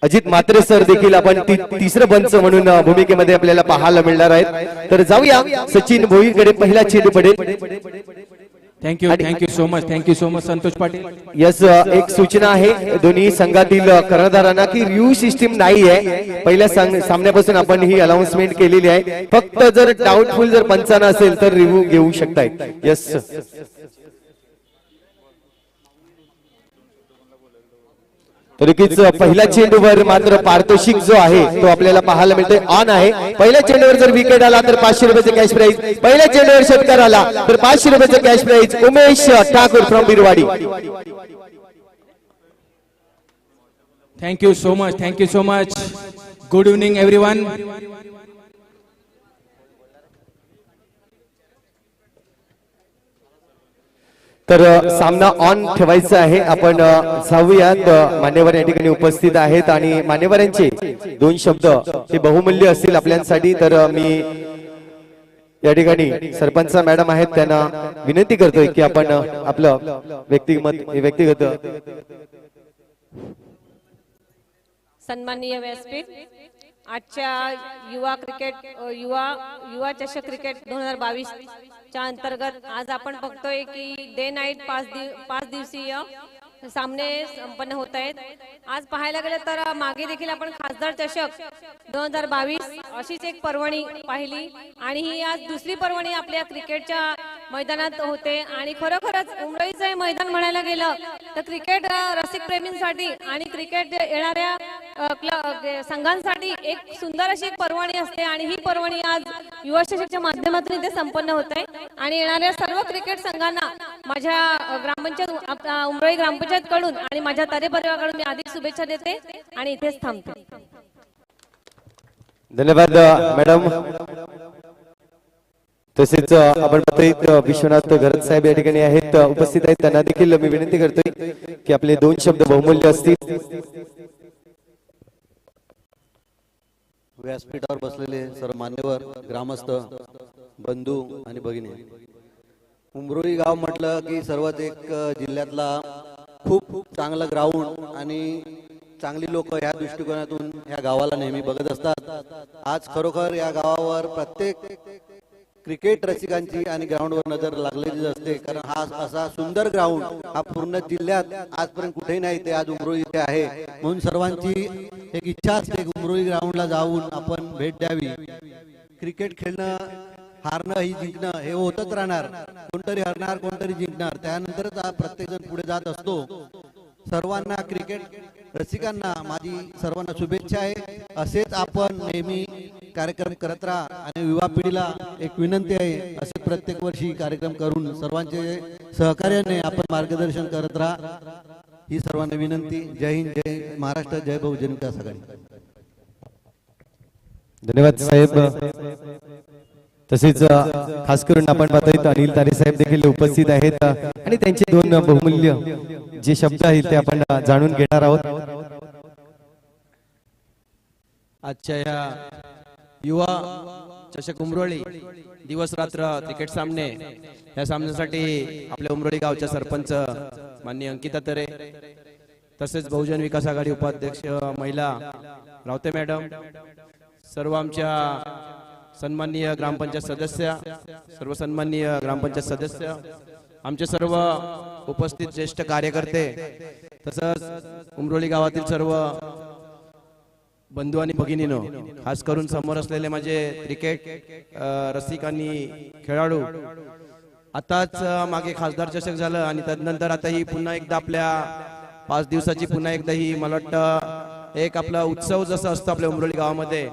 अजित मात्रे sir देखील आपण तिसरं पंच म्हणून भूमिकेमध्ये आपल्याला पाहायला मिळणार आहेत। तर जाऊया सचिन भोईरकडे पहिला चेंडू पडेल। Thank you so much Santosh Patil. Yes एक सूचना आहे दोन्ही संघातील कर्णधारांना की रिव्ह्यू सिस्टीम नाही आहे। पहिल्या सामन्यापासून आपण ही अनाउन्समेंट केलेली आहे। फक्त जर डाऊटफुल जर पंचांना असेल तर रिव्ह्यू घेऊ शकताय। यस तर पहिल्या चेंडूवर मात्र पारितोषिक जो आहे तो आपल्याला पाहायला मिळतोय ऑन आहे। पहिल्या चेंडूवर जर विकेट आला तर 500 रुपयाचे कॅश प्राइज। पहिल्या चेंडूवर षटकार आला तर 500 रुपयाचे cash prize. Umesh Thakur from Birwadi. Thank you so much good evening everyone. तर सामना ऑन ठेवायचा आहे। आपण जाऊयात मान्यवर या ठिकाणी उपस्थित आहेत आणि मान्यवरांचे दोन शब्द हे बहुमूल्य असतील आपल्यासाठी। तर मी या ठिकाणी सरपंच मॅडम आहेत त्यांना विनंती करतोय की आपण आपलं व्यक्तिगत सन्माननीय व्यासपीठ आजच्या युवा चषक क्रिकेट 2022 च्या अंतर्गत आज आपण बघतोय की डे नाईट 5 दिवसीय सामने संपन्न होत आहेत। आज पाहायला गेलं तर मागे देखील आपण खासदार चषक 2022 अशीच एक पर्वणी पाहिली आणि ही आज दुसरी पर्वणी आपल्या क्रिकेटच्या मैदानात होते आणि खरोखरच उमरईचं हे मैदान म्हणायला गेलं तर क्रिकेट रसिक प्रेमींसाठी आणि क्रिकेट येणाऱ्या संघांसाठी एक सुंदर अशी एक पर्वणी असते आणि ही पर्वणी आज युवा चषकच्या माध्यमातून इथे संपन्न होत आहे आणि येणाऱ्या सर्व क्रिकेट संघांना माझ्या ग्रामपंचायत उमरई ग्रामपंचायत कडून आणि माझ्या तारे परिवाराकडून मी अधिक शुभेच्छा देते आणि इथेच थांबते। धन्यवाद मॅडम। तसेच आपण पाहतोय विश्वनाथ घरत साहेब या ठिकाणी आहेत उपस्थित आहेत। त्यांना देखील मी विनंती करतोय की आपले दोन शब्द बहुमूल्य असतील। व्यासपीठावर बसलेले सर्व मान्यवर ग्रामस्थ बंधू आणि भगिनी, उमरोळी गाव म्हटलं की सर्वात एक जिल्ह्यातला खूप चांगला ग्राउंड आणि चांगली लोक या दृष्टिकोनातून या गावाला नेहमी बघत असतात। आज खरोखर या गावावर प्रत्येक क्रिकेट रसिकांची आणि ग्राउंडवर नजर लागलेली असते, कारण हा असा सुंदर ग्राउंड हा पूर्ण जिल्ह्यात आजपर्यंत कुठेही नाही ते आज उमरोळी इथे आहे। म्हणून सर्वांची एक इच्छा असते की उमरोळी ग्राउंडला जाऊन आपण भेट द्यावी। क्रिकेट खेळणं हारणं ही जिंकणं हे होतच राहणार, कोणतरी हरणार कोणतरी जिंकणार, त्यानंतरच प्रत्येक जण पुढे जात असतो। सर्वांना क्रिकेट रसिकांना माझी सर्वांना शुभेच्छा आहे। असेच आपण नेहमी कार्यक्रम करत राहा आणि युवा पिढीला एक विनंती आहे असे प्रत्येक वर्षी कार्यक्रम करून सर्वांचे सहकार्याने आपण मार्गदर्शन करत राहा ही सर्वांना विनंती। जय हिंद, जय महाराष्ट्र, जय बहुजन विकास आघाडी। धन्यवाद साहेब। तसेच खास करून आपण पाहतोय अनिल तारे साहेब देखील उपस्थित आहेत आणि त्यांचे दोन बहुमूल्य जे शब्द आहेत ते आपण जाणून घेणार आहोत। आजच्या या युवा चषक उमरोळी दिवस रात्र क्रिकेट सामने या सामन्यासाठी आपल्या उमरोळी गावच्या सरपंच माननीय अंकिता तरे, तसेच बहुजन विकास आघाडी उपाध्यक्ष महिला रावते मॅडम, सर्व आमच्या सन्माननीय ग्रामपंचायत सदस्य, सर्व सन्माननीय ग्रामपंचायत सदस्य, आमचे सर्व उपस्थित ज्येष्ठ कार्यकर्ते, तसंच उमरोळी गावातील सर्व बंधू आणि भगिनीनो, खास करून समोर असलेले माझे क्रिकेट रसिक आणि खेळाडू। आताच मागे खासदार चषक झालं आणि त्यानंतर आता ही पुन्हा एकदा आपल्या 5 दिवसाची पुन्हा एकदा ही मला वाटतं एक आपला उत्सव जसा असतो आपल्या उमरोळी गावामध्ये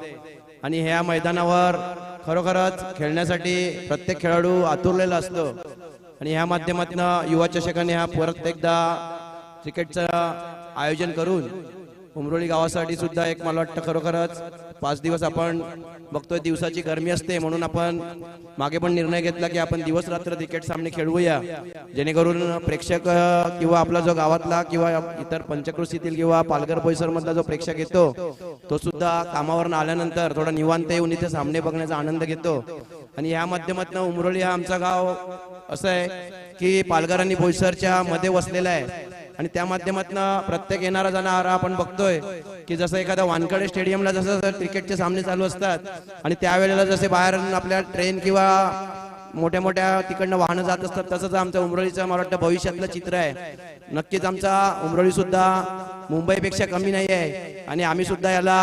आणि ह्या मैदानावर खरोखरच खेळण्यासाठी प्रत्येक खेळाडू आतुरलेला असतो आणि ह्या माध्यमातून युवा चषकाने हा परत एकदा क्रिकेटचं आयोजन करून उमरोळी गावासाठी सुद्धा एक मला वाटतं खरोखरच 5 दिवस आपण बघतोय दिवसाची गरमी असते, म्हणून आपण मागे पण निर्णय घेतला की आपण दिवस रात्र क्रिकेट सामने खेळवूया, जेणेकरून प्रेक्षक किंवा आपला जो गावातला किंवा इतर पंचक्रोशीतील किंवा पालघर बोईसर मधला जो प्रेक्षक येतो तो सुद्धा कामावरून आल्यानंतर थोडा निवांत येऊन इथे सामने बघण्याचा आनंद घेतो आणि ह्या माध्यमातून उमरोळी हा आमचा गाव असं आहे की पालघर आणि बोईसरच्या मध्ये वसलेला आहे आणि त्या माध्यमातून प्रत्येक येणारा जाणारा आपण बघतोय की जसं एखाद्या वानखडे स्टेडियमला जसं क्रिकेटचे सामने चालू असतात आणि त्यावेळेला जसे बाहेर आपल्या ट्रेन किंवा मोठ्या मोठ्या तिकडनं वाहनं जात असतात तसंच आमच्या उमरोळीचं मला वाटतं भविष्यातलं चित्र आहे. नक्कीच आमचा उमरोळी सुद्धा मुंबईपेक्षा कमी नाही आहे आणि आम्ही सुद्धा याला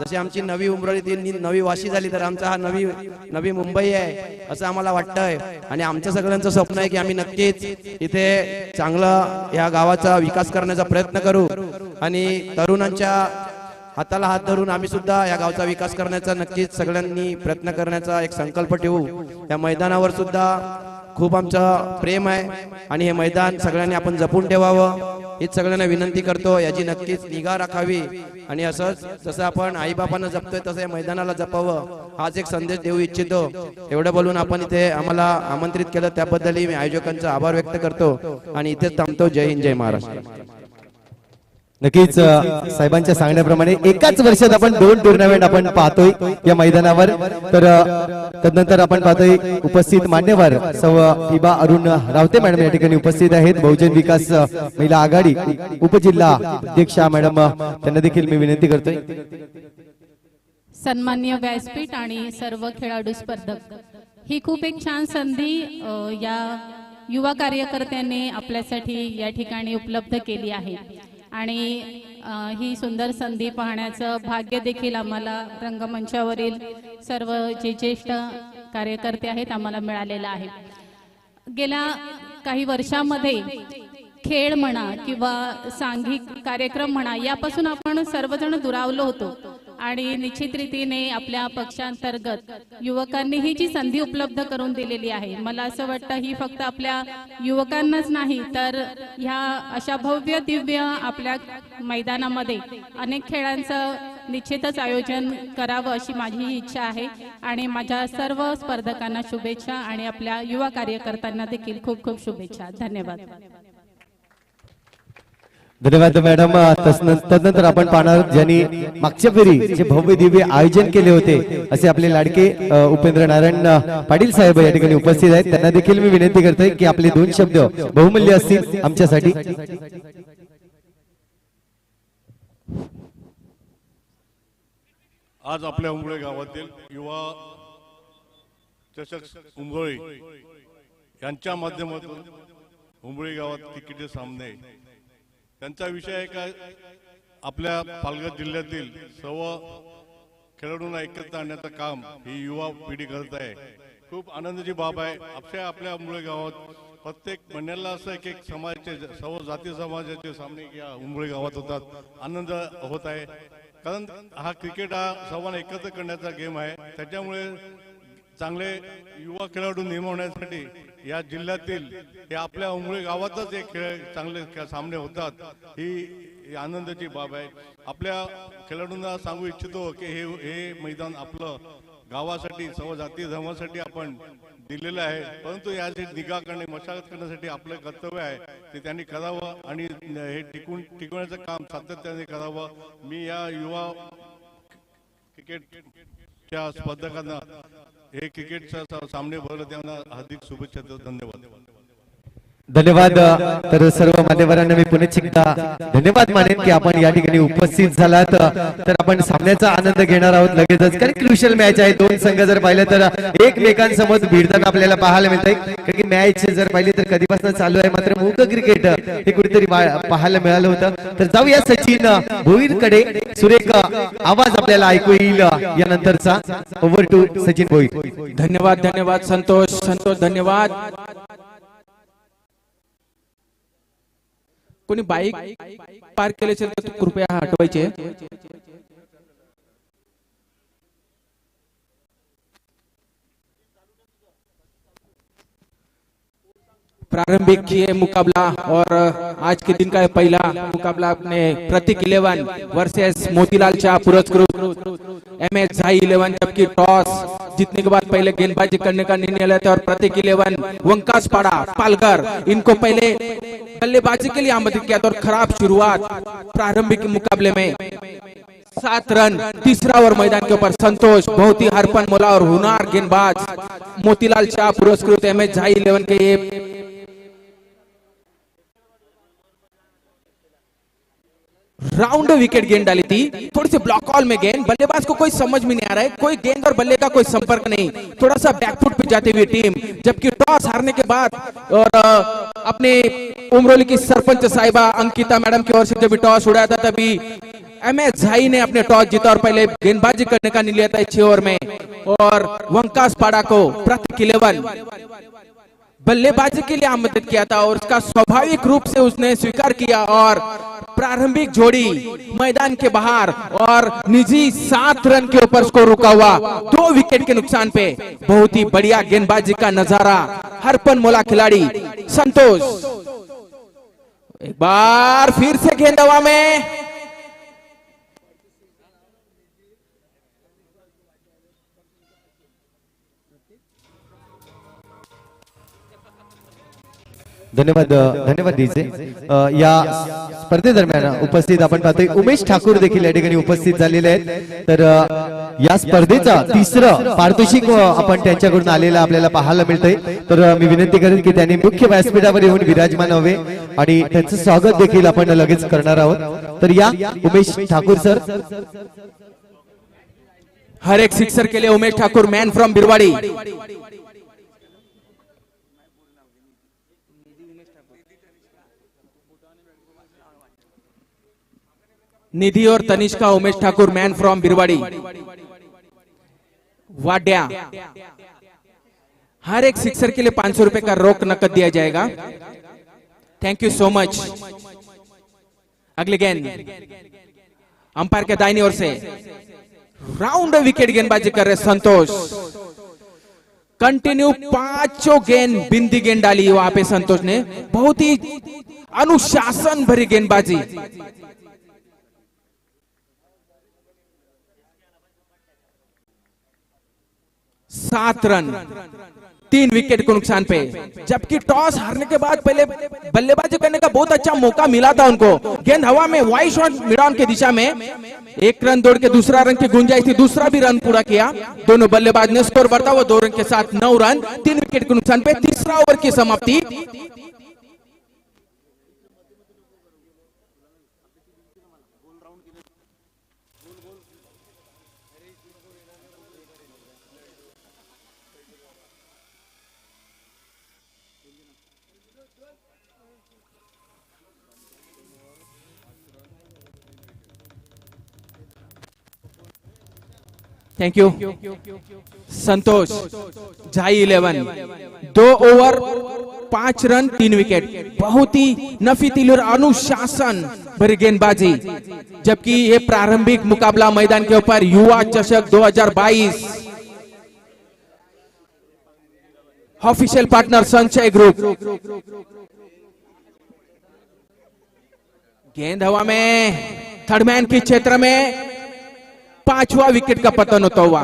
जशी आमची नवी उमरोळी ती नवी वाशी झाली तर आमचा हा नवी मुंबई आहे असं आम्हाला वाटतंय आणि आमचं सगळ्यांचं स्वप्न आहे की आम्ही नक्कीच इथे चांगलं या गावाचा विकास करण्याचा प्रयत्न करू आणि तरुणांच्या हाताला हात धरून आम्ही सुद्धा या गावचा विकास करण्याचा नक्कीच सगळ्यांनी प्रयत्न करण्याचा एक संकल्प ठेवू. या मैदानावर सुद्धा खूप आमचं प्रेम आहे आणि हे मैदान सगळ्यांनी आपण जपून ठेवावं हीच सगळ्यांना विनंती करतो. याची नक्कीच निगा राखावी आणि असंच जसं आपण आईबापांना जपतोय तसं या मैदानाला जपावं हाच एक संदेश देऊ इच्छितो. एवढं बोलून आपण इथे आम्हाला आमंत्रित केलं त्याबद्दलही मी आयोजकांचा आभार व्यक्त करतो आणि इथेच थांबतो. जय हिंद जय महाराष्ट्र. नक्कीच साहेबांच्या सांगण्याप्रमाणे एकाच वर्षात आपण 2 टुर्नामेंट आपण पाहतोय या मैदानावर. तर तदनंतर आपण पाहतोय उपस्थित मान्यवर सौ हिबा अरुण रावते मॅडम या ठिकाणी उपस्थित आहेत. बहुजन विकास महिला आघाडी उपजिल्हा अध्यक्षा मॅडम त्यांना देखील मी विनंती करतोय. सन्माननीय व्यासपीठ आणि सर्व खेळाडू स्पर्धक, ही खूप एक छान संधी या युवा कार्यकर्त्यांनी आपल्यासाठी या ठिकाणी उपलब्ध केली आहे आणि ही सुंदर संधी पाहण्याचं भाग्य देखील आम्हाला रंगमंचावरील सर्व जे ज्येष्ठ कार्यकर्ते आहेत आम्हाला मिळालेलं आहे. गेल्या काही वर्षामध्ये खेळ म्हणा किंवा सांघिक कार्यक्रम म्हणा यापासून आपण सर्वजण दुरावलो होतो आणि निश्चित रीतीने आपल्या पक्षांतर्गत युवकांनी ही जी संधी उपलब्ध करून दिलेली आहे, मला असं वाटतं ही फक्त आपल्या युवकांनाच नाही तर ह्या अशा भव्य दिव्य आपल्या मैदानामध्ये अनेक खेळांचं निश्चितच आयोजन करावं अशी माझी इच्छा आहे आणि माझ्या सर्व स्पर्धकांना शुभेच्छा आणि आपल्या युवा कार्यकर्त्यांना देखील खूप खूप शुभेच्छा. धन्यवाद. धन्यवाद मॅडम. तदनंतर आपण पाहणार ज्यांनी मागच्या फेरी जे भव्य दिव्य आयोजन केले होते असे आपले लाडके उपेंद्र नारायण पाटील साहेब या ठिकाणी उपस्थित आहेत. त्यांना देखील मी विनंती करतोय की आपले 2 शब्द बहुमूल्य असतील आमच्यासाठी. आज आपल्या उमरोळी गावातील युवा चषक उमरोळी यांच्या माध्यमातून उमरोळी गावात क्रिकेटचे सामने त्यांचा विषय आहे का आपल्या पालघर जिल्ह्यातील सर्व खेळाडूंना एकत्र आणण्याचं काम ही युवा पिढी करत आहे. खूप आनंदाची बाब आहे. आपल्या उमरोळी गावात प्रत्येक महिन्याला असं एक समाजाचे सर्व जाती समाजाचे सामने या उमरोळी गावात होतात. आनंद होत आहे कारण हा क्रिकेट हा सर्वांना एकत्र करण्याचा गेम आहे. त्याच्यामुळे चांगले युवा खेळाडू नेमवण्यासाठी या जिल्ह्यातील हे आपल्या उमरोळी गावातच एक चांगले सामने होतात ही आनंदाची बाब आहे. आपल्या खेळाडूंना सांगू इच्छितो की हे मैदान आपलं गावासाठी सर्व जाती धर्मासाठी आपण दिलेलं आहे परंतु याची निगा करणे मशागत करण्यासाठी आपलं कर्तव्य आहे ते त्यांनी करावं आणि हे टिकवण्याचं काम सातत्याने करावं. मी या युवा क्रिकेटच्या स्पर्धकांना हे क्रिकेटचा सामने भरवलं त्यांना हार्दिक शुभेच्छा देतो. धन्यवाद. धन्यवाद. तर सर्व मान्यवरांना मी पुन्हा एकदा धन्यवाद मानेन की आपण या ठिकाणी उपस्थित झालात. तर आपण सामन्याचा आनंद घेणार आहोत लगेचच कारण क्रुशियल मॅच आहे. 2 संघ जर पाहिलं तर एकमेकांसमोर भिडताना आपल्याला पाहायला मिळतंय कारण की मॅच जर पाहिली तर कधीपासून चालू आहे मात्र मूक क्रिकेट हे कुठेतरी पाहायला मिळालं होतं. तर जाऊया सचिन भोईरकडे. सुरेख आवाज आपल्याला ऐकू येईल यानंतरचा. Over to Sachin Bhoir. धन्यवाद धन्यवाद संतोष धन्यवाद. कोणी बाईक पार्क केले असेल तर कृपया हटवायचे. प्रारंभिक ये मुकाबला और आज के दिन का पहला मुकाबला अपने प्रतीक 11 वर्सेस मोतीलाल शाह पुरस्कृत MS झाई 11 जबकि टॉस जीतने के बाद पहले गेंदबाजी करने का निर्णय लेते और प्रतीक 11 वंकासपाड़ा पालघर इनको पहले बल्लेबाजी के लिए आमंत्रित किया था और खराब शुरुआत प्रारंभिक मुकाबले में 7 रन. तीसरा ओवर मैदान के ऊपर संतोष बहुत ही हरपन मोला और हुनार गेंदबाज मोतीलाल शाह पुरस्कृत MS झाई 11 के ये राउंड विकेट गेंद डाली थी, थोड़ी सी ब्लॉक कॉल में गेंद, बल्लेबाज को कोई समझ में नहीं आ रहा है, कोई गेंद और बल्ले का कोई संपर्क नहीं, थोड़ा सा बैकफुट पे जाती हुई टीम। जबकि टॉस हारने के बाद और अपने उमरोली की सरपंच साहिबा अंकिता मैडम की ओर से जब टॉस उड़ाया था तभी MS झाई ने अपने टॉस जीता और पहले गेंदबाजी करने का निर्णय लिया था 6 ओवर में और वंकास पाड़ा को प्रतीक 11 बल्लेबाजी के लिए आमंत्रित किया था और उसका स्वाभाविक रूप से उसने स्वीकार किया और प्रारंभिक जोड़ी मैदान के बाहर और निजी 7 रन के ऊपर स्कोर रुका हुआ 2 विकेट के नुकसान पे। बहुत ही बढ़िया गेंदबाजी का नजारा, हरपन मोला खिलाड़ी संतोष। एक बार फिर से गेंद हवा में, धन्यवाद धन्यवाद डीजे। या स्पर्धेदरम्यान उपस्थित आपण पाहतोय उमेश ठाकूर देखील या ठिकाणी उपस्थित झालेले आहेत। तर या स्पर्धेचा तिसरं पारितोषिक आपण त्यांच्याकडून आलेलं आपल्याला पाहायला मिळतंय। तर मी विनंती करेन की त्यांनी मुख्य व्यासपीठावर येऊन विराजमान व्हावे आणि त्यांचं स्वागत देखील आपण लगेच करणार आहोत। तर या उमेश ठाकूर सर। हर एक सिक्सर के लिए उमेश ठाकुर मैन फ्रॉम बिरवाड़ी। निधि और तनिष्का उमेश ठाकुर मैन फ्रॉम बिरवाड़ी। वाड्या हर एक सिक्सर के लिए 500 रुपए का रोक नकद दिया जाएगा। Thank you so much. अगली गेंद अंपायर के दाहिनी ओर से राउंड विकेट गेंदबाजी कर रहे संतोष। कंटिन्यू 5 गेंद बिंदी गेंद डाली वहां पे संतोष ने, बहुत ही अनुशासन भरी गेंदबाजी। 7 रन 3 विकेट को नुकसान पे। जबकि टॉस हारने के बाद पहले बल्लेबाजी करने का बहुत अच्छा मौका मिला था उनको। गेंद हवा में वाइड शॉट मिडॉन की दिशा में, 1 रन दौड़ के दूसरा रन की गुंजाइश थी, दूसरा भी रन पूरा किया। दोनों बल्लेबाज ने स्कोर बढ़ता हुआ 2 रन के साथ 9 रन 3 विकेट के नुकसान पे। तीसरा ओवर की समाप्ति। थैंक यू संतोष झाई 11 2 ओवर 5 रन 3 विकेट। बहुत ही नफीतीली और अनुशासन भरी गेंदबाजी। जबकि ये प्रारंभिक मुकाबला मैदान के ऊपर युवा चषक 2022 ऑफिशियल पार्टनर संचय ग्रुप। गेंद हवा में थर्ड मैन के क्षेत्र में 5वां विकेट का पतन होता हुआ।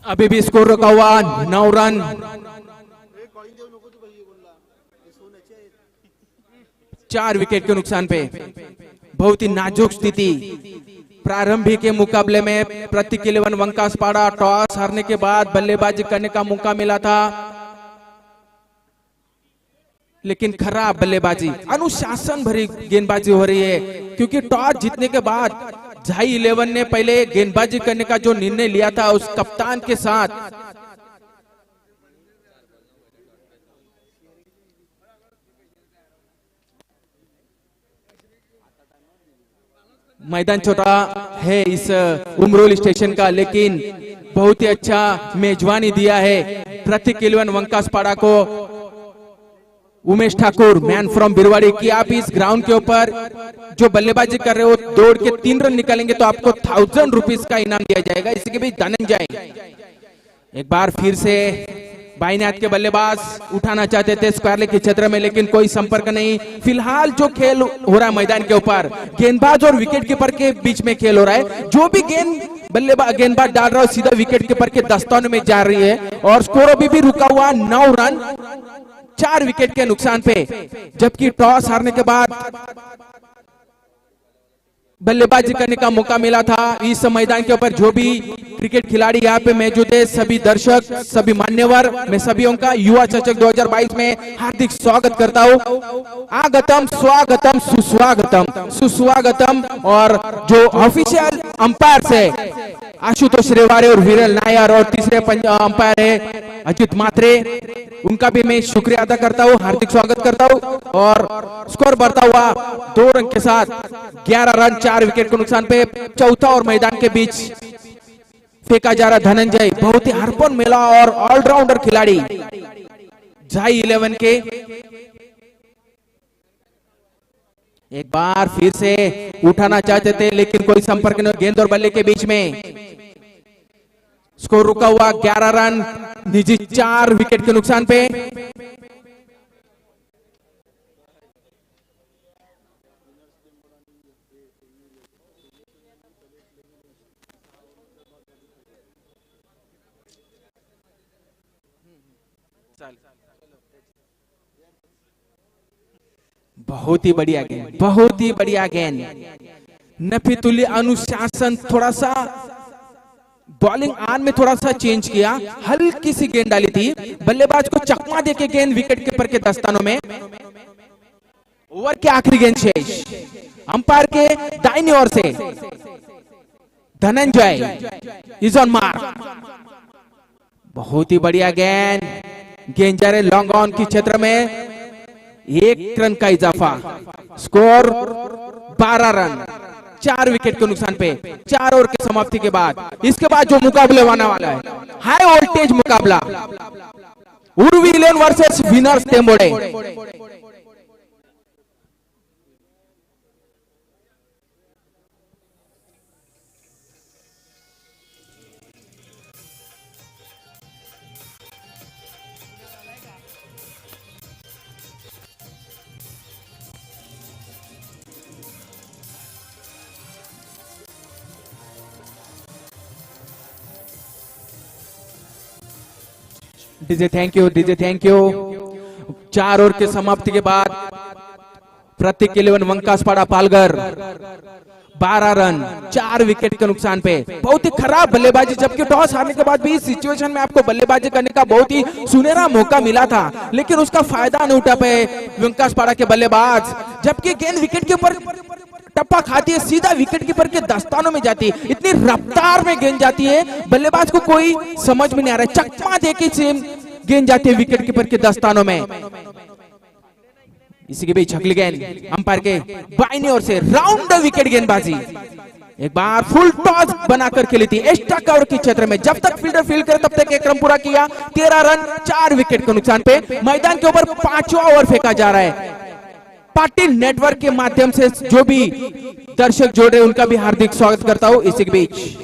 अभी भी स्कोर रुका हुआ 9 रन। चार विकेट के नुकसान पे। बहुत ही नाजुक स्थिति। प्रारंभिक के मुकाबले में प्रतीक 11 वंकास पाड़ा टॉस हारने के बाद बल्लेबाजी करने का मौका मिला था, लेकिन खराब बल्लेबाजी, अनुशासन भरी गेंदबाजी हो रही है। क्योंकि टॉस जीतने के बाद झाई 11 ने पहले गेंदबाजी करने का जो निर्णय लिया था उस कप्तान के साथ, मैदान छोटा है इस उमरोली स्टेशन का, लेकिन बहुत ही अच्छा मेजबानी दिया है प्रतीक 11 वंकास पाड़ा को। उमेश ठाकुर मैन फ्रॉम बिरवाड़ी की आप इस ग्राउंड के ऊपर जो बल्लेबाजी कर रहे हो दौड़ के 3 रन निकालेंगे तो आपको 1000 रुपीज का इनाम दिया जाएगा। इसके भी धनंजय एक बार फिर से बाईं हाथ के बल्लेबाज उठाना चाहते थे स्क्वायर लेग के क्षेत्र में, लेकिन कोई संपर्क नहीं। फिलहाल जो खेल हो रहा है मैदान के ऊपर, गेंदबाज और विकेट कीपर के बीच में खेल हो रहा है। जो भी गेंदबाज डाल रहा है सीधा विकेट कीपर के दस्तानों में जा रही है, और स्कोर अभी भी रुका हुआ 9 रन 4 विकेट के नुकसान पे। जबकि टॉस हारने के बाद बल्लेबाजी करने का मौका मिला था। इस मैदान के ऊपर जो भी क्रिकेट खिलाड़ी यहाँ पे मौजूद है, सभी दर्शक, सभी मान्यवर, मैं सभी का युवा चषक 2022 में हार्दिक स्वागत करता हूँ। आगतम, स्वागतम, सुस्वागतम, सुस्वागतम। और जो ऑफिशियल अंपायर है आशुतोष रेवारे और विरल नायर, और तीसरे अंपायर है अजित मात्रे, उनका भी मैं शुक्रिया अदा करता हूँ, हार्दिक स्वागत करता हूँ। और स्कोर बढ़ता हुआ 2 रन के साथ 11 रन 4 विकेट के नुकसान पे चौथा और मैदान के बीच फेंका जा रहा धनंजय, बहुत ही हरपन मेला और ऑलराउंडर खिलाड़ी झाई 11 के। एक बार फिर से उठाना चाहते थे लेकिन कोई संपर्क नहीं, गेंद और बल्ले के बीच में स्कोर रुका हुआ 11 रन निजी 4 विकेट के नुकसान पे। बहुत ही बढ़िया गेंद, बहुत ही बढ़िया गेंद। नफीतुल्य अनुशासन, थोड़ा सा बॉलिंग आन में थोड़ा सा चेंज किया, हल्की सी गेंद डाली थी, बल्लेबाज को चकमा देके गेंद विकेट कीपर के दस्तानों में। ओवर के आखिरी गेंद शेष, अंपायर के दाहिनी ओर से धनंजय इज ऑन मार्क। बहुत ही बढ़िया गेंद, गेंद जा रहे लॉन्ग ऑन की क्षेत्र में, 1 रन का इजाफा, स्कोर 12 रन 4 विकेट के नुकसान पे 4 ओवर की समाप्ति के बाद। इसके बाद जो मुकाबले होने वाला है, हाई वोल्टेज मुकाबला, Urvi 11 versus winners Tembode. DJ thank you, DJ thank you. 4 over के समाप्ति के बाद प्रतीक 11 वंकासपाड़ा पालघर 12 रन 4 विकेट के नुकसान पे। बहुत ही खराब बल्लेबाजी, जबकि टॉस हारने के बाद भी इस सिचुएशन में आपको बल्लेबाजी करने का बहुत ही सुनहरा मौका मिला था, लेकिन उसका फायदा नहीं उठा पाए वंकासपाड़ा के बल्लेबाज। जबकि गेंद विकेट के ऊपर टप्पा खाती है, सीधा विकेट कीपर के दस्तानों में जाती है, इतनी रफ्तार में गेंद जाती है, बल्लेबाज को कोई समझ में नहीं आ रहा है, चकमा देके सेम गेंद जाती है विकेट कीपर के दस्तानों में। इसी के बीच अगली गेंद अंपायर के बाईं ओर से राउंड विकेट गेंदबाजी, एक बार फुल टॉस बनाकर खेली थी एक्स्ट्रा कवर के क्षेत्र में। जब तक फील्डर फील्ड करे तब तक एक रन पूरा किया, 13 रन 4 विकेट के नुकसान पे। मैदान के ऊपर 5वां ओवर फेंका जा रहा है। पाटिल नेटवर्क के माध्यम से जो भी दर्शक जोड़ रहे उनका भी हार्दिक स्वागत करता हूं। इसी के बीच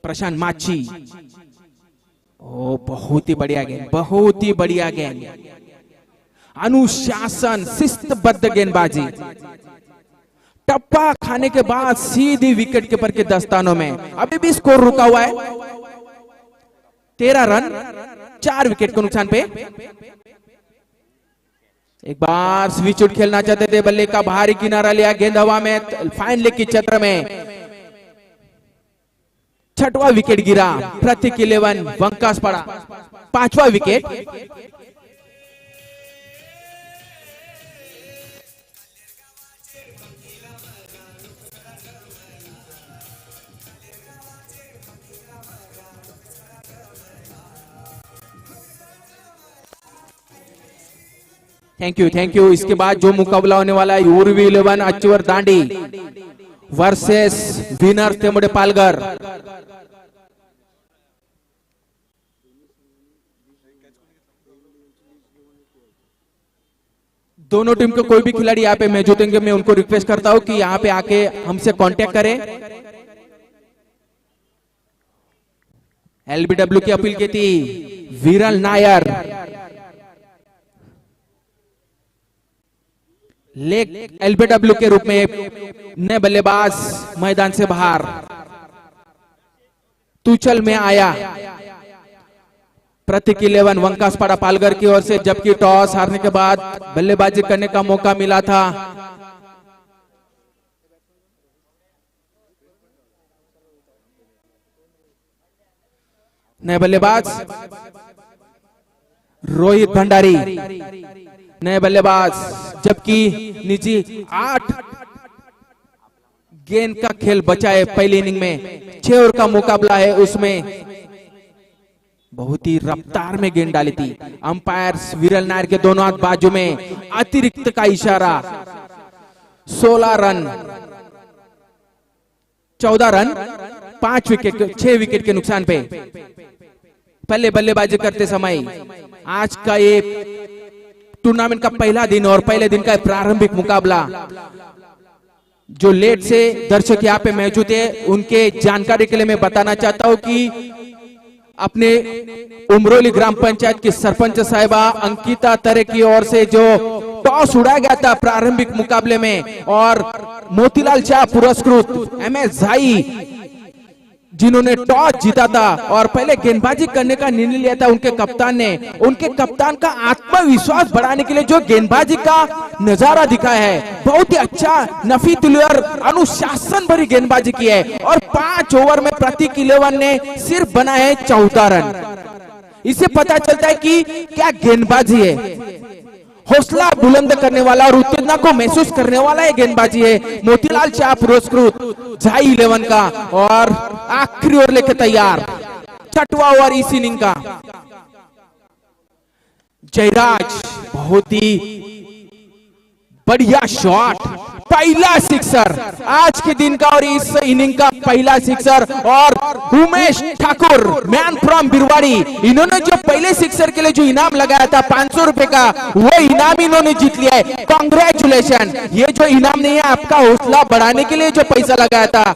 प्रशांत माची, ओ बहुत ही बढ़िया गेंद, बहुत ही बढ़िया गेंद, अनुशासन, शिस्तबद्ध गेंदबाजी, टप्पा खाने के बाद सीधी विकेट कीपर के दस्तानों में। अभी भी स्कोर रुका हुआ है 13 रन 4 विकेट के नुकसान पे। एक बार स्विच आउट खेलना चाहते थे, बल्ले का बाहरी किनारा लिया, गेंद हवा में, फाइन लेग के क्षेत्र में 6वां विकेट गिरा। प्रतीक 11 वंकासपाड़ा 5वां wicket. Thank you, thank you. इसके बाद जो मुकाबला होने वाला है, उर्वी 11 अच्चूर दांडी वर्सेस विनर तेमुडे पालघर। दोनों टीम के कोई भी खिलाड़ी यहाँ पे मौजूद होंगे, मैं उनको रिक्वेस्ट करता हूं कि यहाँ पे आके हमसे कांटेक्ट करें। एलबीडब्ल्यू की अपील की थी विरल नायर, लेग एलबीडब्ल्यू के रूप में नए बल्लेबाज मैदान से बाहर तुचल में आया। प्रतीक 11 वंकासपाड़ा पालघर की ओर से, जबकि टॉस हारने के बाद बल्लेबाजी करने का मौका मिला था। नए बल्लेबाज रोहित भंडारी नए बल्लेबाज, जबकि निजी 8 गेंद का खेल बचा है पहली इनिंग में। 6 ओवर का मुकाबला है, उसमें बहुत ही रफ्तार में गेंद डाली थी। अंपायर्स विरल नायर के दोनों हाथ बाजू में, अतिरिक्त का इशारा। 16 रन 14 रन 5 विकेट 6 विकेट के नुकसान पे पहले बल्लेबाजी करते समय। आज का ये टूर्नामेंट का पहला दिन और पहले दिन का प्रारंभिक मुकाबला। जो लेट से दर्शक यहाँ पे मौजूद है उनके जानकारी के लिए मैं बताना चाहता हूं कि अपने उमरोली ग्राम पंचायत की सरपंच साहिबा अंकिता तरे की ओर से जो टॉस उड़ाया गया था प्रारंभिक मुकाबले में, और मोतीलाल शाह पुरस्कृत MS झाई जिन्होंने टॉस जीता था और पहले गेंदबाजी करने का निर्णय लिया था, उनके कप्तान ने उनके कप्तान का आत्मविश्वास बढ़ाने के लिए जो गेंदबाजी का नजारा दिखाया है, बहुत ही अच्छा नफी तुलियर अनुशासन भरी गेंदबाजी की है। और 5 ओवर में प्रतीक 11 ने सिर्फ बनाए हैं 14 रन। इससे पता चलता है कि क्या गेंदबाजी है, हौसला बुलंद करने वाला और उत्तेजना को महसूस करने वाला ये गेंदबाजी है मोतीलाल शाह पुरस्कृत झाई 11 का। और आखिरी ओवर लेके तैयार, 6वां ओवर इस इनिंग का। जयराज बहुत ही बढ़िया शॉट, पहला सिक्सर आज के दिन का और इस इनिंग का पहला सिक्सर। और उमेश ठाकुर मैन फ्रॉम बिरवाड़ी, इन्होंने जो पहले सिक्सर के लिए जो इनाम लगाया था 500 रुपए का, वो इनाम इन्होंने जीत लिया है। कांग्रेचुलेशन। ये जो इनाम नहीं है, आपका हौसला बढ़ाने के लिए जो पैसा लगाया था।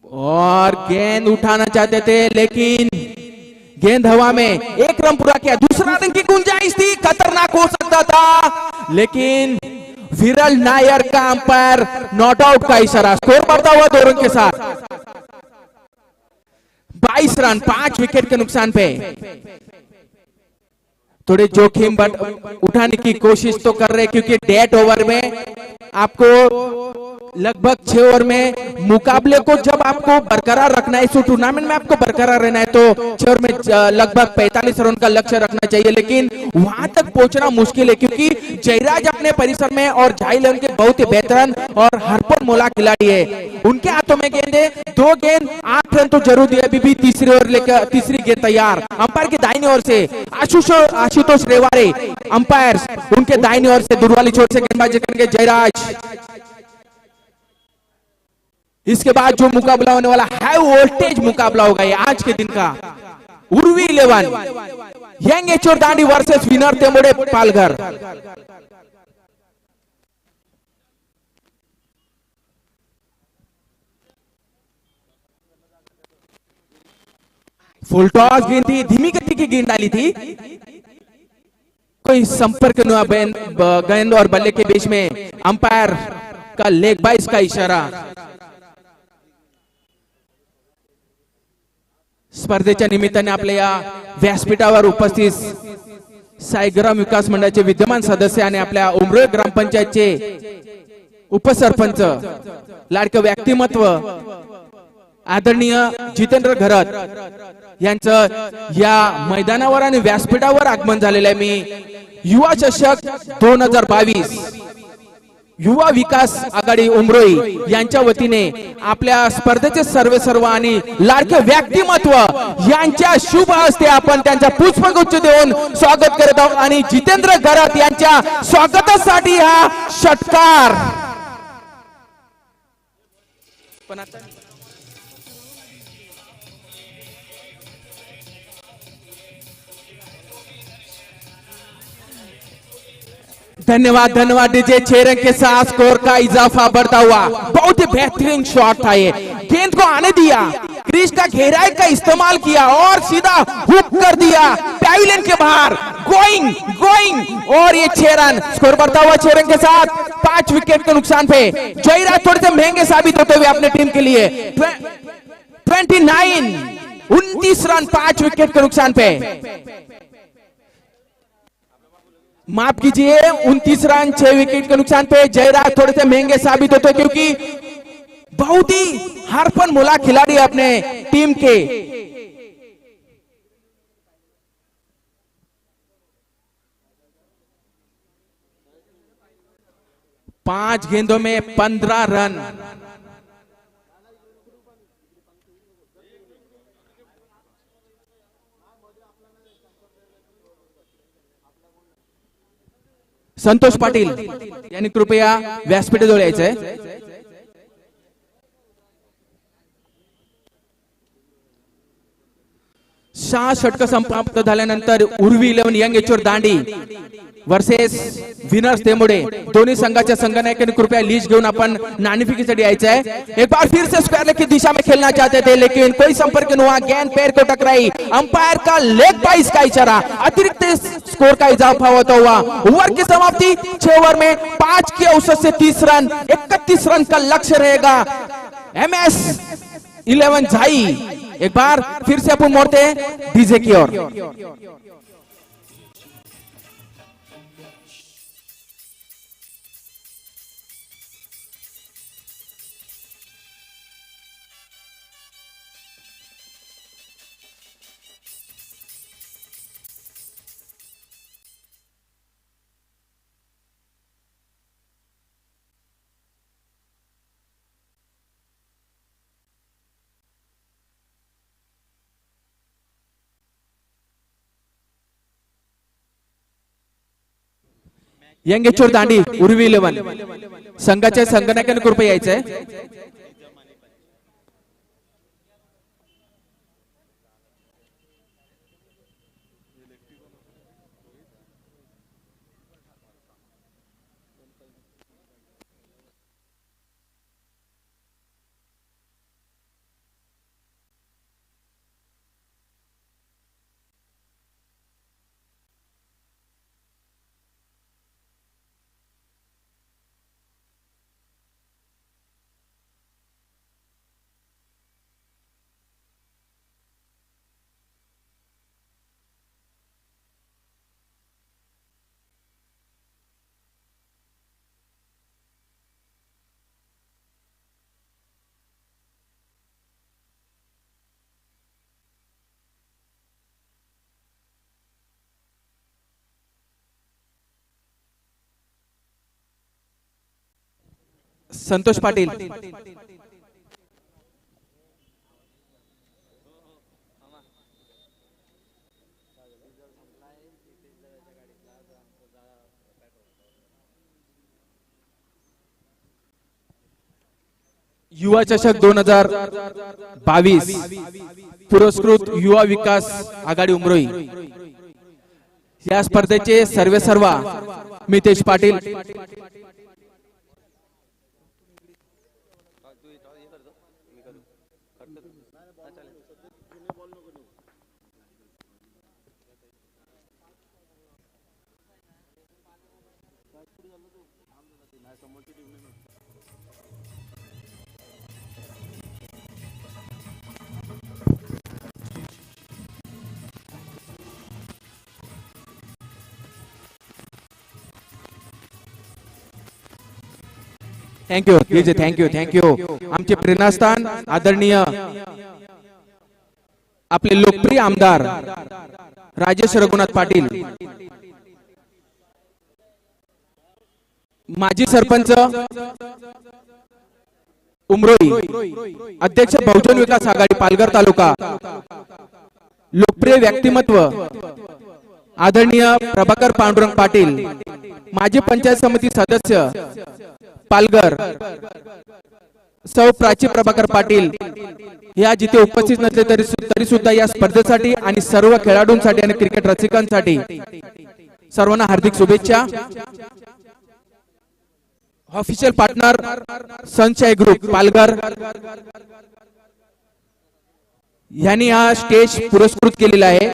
और गेंद उठाना चाहते थे लेकिन गेंद हवा में, 1 रन पूरा किया। दूसरा रन की गुंजाइश थी, खतरनाक हो सकता था, लेकिन विरल नायर का अंपायर नॉट आउट का इशारा। स्कोर बढ़ता हुआ 2 रन के साथ 22 रन 5 विकेट के नुकसान पे। थोड़े जोखिम उठाने की कोशिश तो कर रहे, क्योंकि डेड ओवर में आपको लगभग 6 ओवर में मुकाबले को जब आपको बरकरार रखना है, इस टूर्नामेंट में आपको बरकरार रहना है, तो 6 ओवर में लगभग 45 रन का लक्ष्य रखना चाहिए। लेकिन वहां तक पहुंचना मुश्किल है, क्योंकि जयराज अपने परिसर में और झाई 11 के बहुत ही बेहतरीन और हरपन मोला खिलाड़ी है। उनके हाथों में गेंद है, 2 गेंद 8 रन तो जरूर दिया। अभी भी तीसरी ओवर लेकर तीसरी गेंद तैयार। अंपायर की दाहिनी ओर से आशुतोष रेवारे, अंपायर उनके दाहिनी ओर से दुर्वाली छोर से गेंदबाजी करेंगे जयराज। इसके बाद जो मुकाबला होने वाला हाई वोल्टेज मुकाबला होगा ये आज के दिन का। Urvi 11 young Achor Dandi versus winner Temode Palghar. Full toss गेंद थी, धीमी गति की गेंद डाली थी, कोई संपर्क न गेंद और बल्ले के बीच में। अंपायर का लेग बाइस का इशारा। स्पर्धेच्या निमित्ताने आपल्या या व्यासपीठावर उपस्थित साईग्राम विकास मंडळाचे विद्यमान सदस्य आणि आपल्या उमरोळी ग्रामपंचायतचे उपसरपंच, लाडकं व्यक्तिमत्व आदरणीय जितेंद्र घरत यांचं या मैदानावर आणि व्यासपीठावर आगमन झालेलं आहे। मी युवा चषक 2022 युवा विकास आघाडी उमरोळी यांच्या वतीने आपल्या स्पर्धेचे सर्व आणि लाडके व्यक्तिमत्व यांच्या शुभ हस्ते आपण त्यांचा पुष्पगुच्छ देऊन स्वागत करत आहोत। आणि जितेंद्र घरत यांच्या स्वागतासाठी हा षटकार। पण आता धन्यवाद धन्यवाद डीजे। 6 रन के साथ स्कोर का इजाफा बढ़ता हुआ। बहुत ही बेहतरीन शॉट था ये, गेंद को आने दिया, क्रीज का गहराई का इस्तेमाल किया और सीधा हुक कर दिया पैविलियन के बाहर। गोइंग गोइंग और ये 6 रन, स्कोर बढ़ता हुआ 6 रन के साथ 5 विकेट के नुकसान पे। जयराज थोड़े से महंगे साबित होते हुए अपने टीम के लिए 29 रन 5 विकेट के नुकसान पे। माफ कीजिए 29 रन 6 विकेट के नुकसान पे। जयराज थोड़े से महंगे साबित होते क्योंकि बहुत ही हरफन मोला खिलाड़ी है अपने टीम के। पांच गेंदों में 15 रन। संतोष पाटील यांनी कृपया व्यासपीठाजवळ यायचंय। सहा षटक समाप्त झाल्यानंतर Urvi 11 young Achor Dandi versus winners तेमुडे दोन्ही संघाच्या संघनायकांनी कृपया लिस्ट घेऊन अपन नाणेफेकीसाठी यायचं है। एक बार फिर से स्क्वायर लेग की दिशा में खेलना चाहते थे लेकिन कोई संपर्क नहीं हुआ, गेंद पैर को टकराई। अंपायर का लेग बाइस का इशारा, अतिरिक्त स्कोर का इजाफा होता हुआ। ओवर की समाप्ति 6 ओवर में 5 के औसत से 30 रन 31 रन का लक्ष्य रहेगा MS 11 झाई। एक बार फिर से अपन मोड़ते हैं डीजे की ओर। यंग एचोर दांडी उर्वी 11 संघाच्या संघनायकांनी कृपया यायचंय। संतोष पाटील युवा चषक 2022 पुरस्कृत युवा विकास आघाडी उमरोई या स्पर्धेचे सर्वेसर्वा Mitesh Patil thank you DJ thank you आमचे प्रेरणास्थान आदरणीय आपले लोकप्रिय आमदार राजेश रघुनाथ पाटील, माजी सरपंच उमरोई, अध्यक्ष बहुजन विकास आघाडी पालघर तालुका, लोकप्रिय व्यक्तिमत्व आदरणीय प्रभाकर पांडुरंग पाटील, माजी पंचायत समिती सदस्य पालघर सौ प्राची प्रभाकर पाटील या जिथे उपस्थित नसले तरी सुद्धा या स्पर्धेसाठी आणि सर्व खेळाडूंसाठी आणि क्रिकेट रसिकांसाठी सर्वांना हार्दिक शुभेच्छा। ऑफिशियल पार्टनर संचय ग्रुप पालघर यांनी हा स्टेज पुरस्कृत केलेला आहे.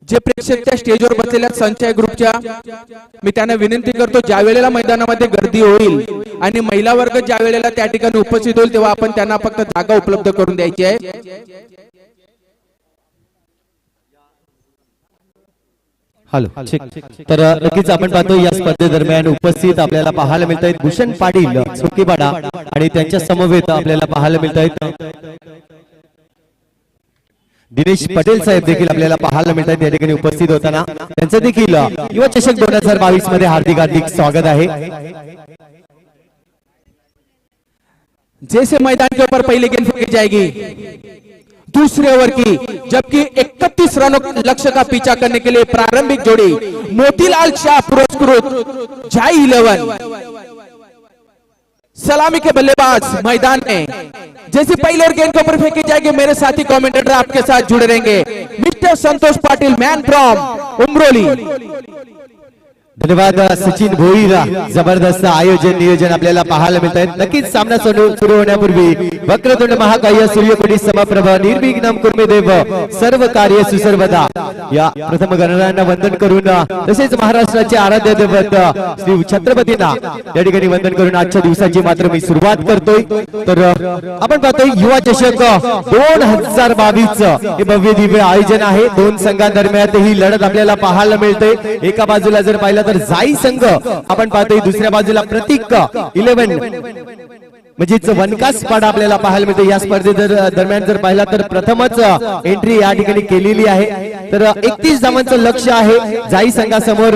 जे प्रेक्षक त्या स्टेजवर बसलेल्या संचय ग्रुपच्या मी त्यांना विनंती करतो, ज्या वेळेला मैदानामध्ये गर्दी होईल आणि महिला वर्ग ज्या वेळेला त्या ठिकाणी उपस्थित होईल तेव्हा आपण त्यांना फक्त जागा उपलब्ध करून द्यायची आहे. हॅलो ठीक. तर नक्कीच आपण पाहतो या स्पर्धेदरम्यान उपस्थित आपल्याला पाहायला मिळत आहेत भूषण पाटील चोकीपाडा आणि त्यांच्या समवेत आपल्याला पाहायला मिळत आहेत दिनेश पटेल साहेब देखील आपल्याला पाहायला मिळत आहेत या ठिकाणी उपस्थित होताना. त्यांचं देखील युवा चषक 2022 मध्ये हार्दिक हार्दिक स्वागत आहे. जैसे मैदान के ऊपर पहली गेंद फेंकी जाएगी दूसरे ओवर की, जबकि 31 रनों लक्ष्य का पीछा करने के लिए प्रारंभिक जोड़ी मोतीलाल शाह पुरस्कृत जाई 11 सलामी के बल्लेबाज मैदान में जैसे पहले और गेंद के ऊपर फेंकी जाएगी मेरे साथी कमेंटेटर आपके साथ जुड़े रहेंगे. Mister Santosh Patil man from Umroli. धन्यवाद सचिन भोईरा. जबरदस्त आयोजन नियोजन आपल्याला पाहायला मिळत आहे. नक्कीच सामना सुरू होण्यापूर्वी वक्रतुंड महाकाय सूर्यकोटी समप्रभ निर्विघ्नं कुर्मे देव सर्व कार्य सुसर्वदा या प्रथम गणरायांना वंदन करून तसेच महाराष्ट्राचे आराध्य दैवत श्री छत्रपतींना या ठिकाणी वंदन करून आजच्या दिवसाची मात्र मी सुरुवात करतोय. तर आपण पाहतोय युवा चषक 2022 हे भव्य दिव्य आयोजन आहे. दोन संघांदरम्यान ही लढत आपल्याला पाहायला मिळते. एका बाजूला जर पाहिलं तर जाई संघ आपण पाहतोय, दुसऱ्या बाजूला प्रतीक 11 म्हणजेच वनकास पाडा आपल्याला पाहायला मिळते. या स्पर्धे दरम्यान जर पाहिला तर प्रथमच एंट्री या ठिकाणी केलेली आहे. तर 31 धावांचं लक्ष आहे जाई संघासमोर.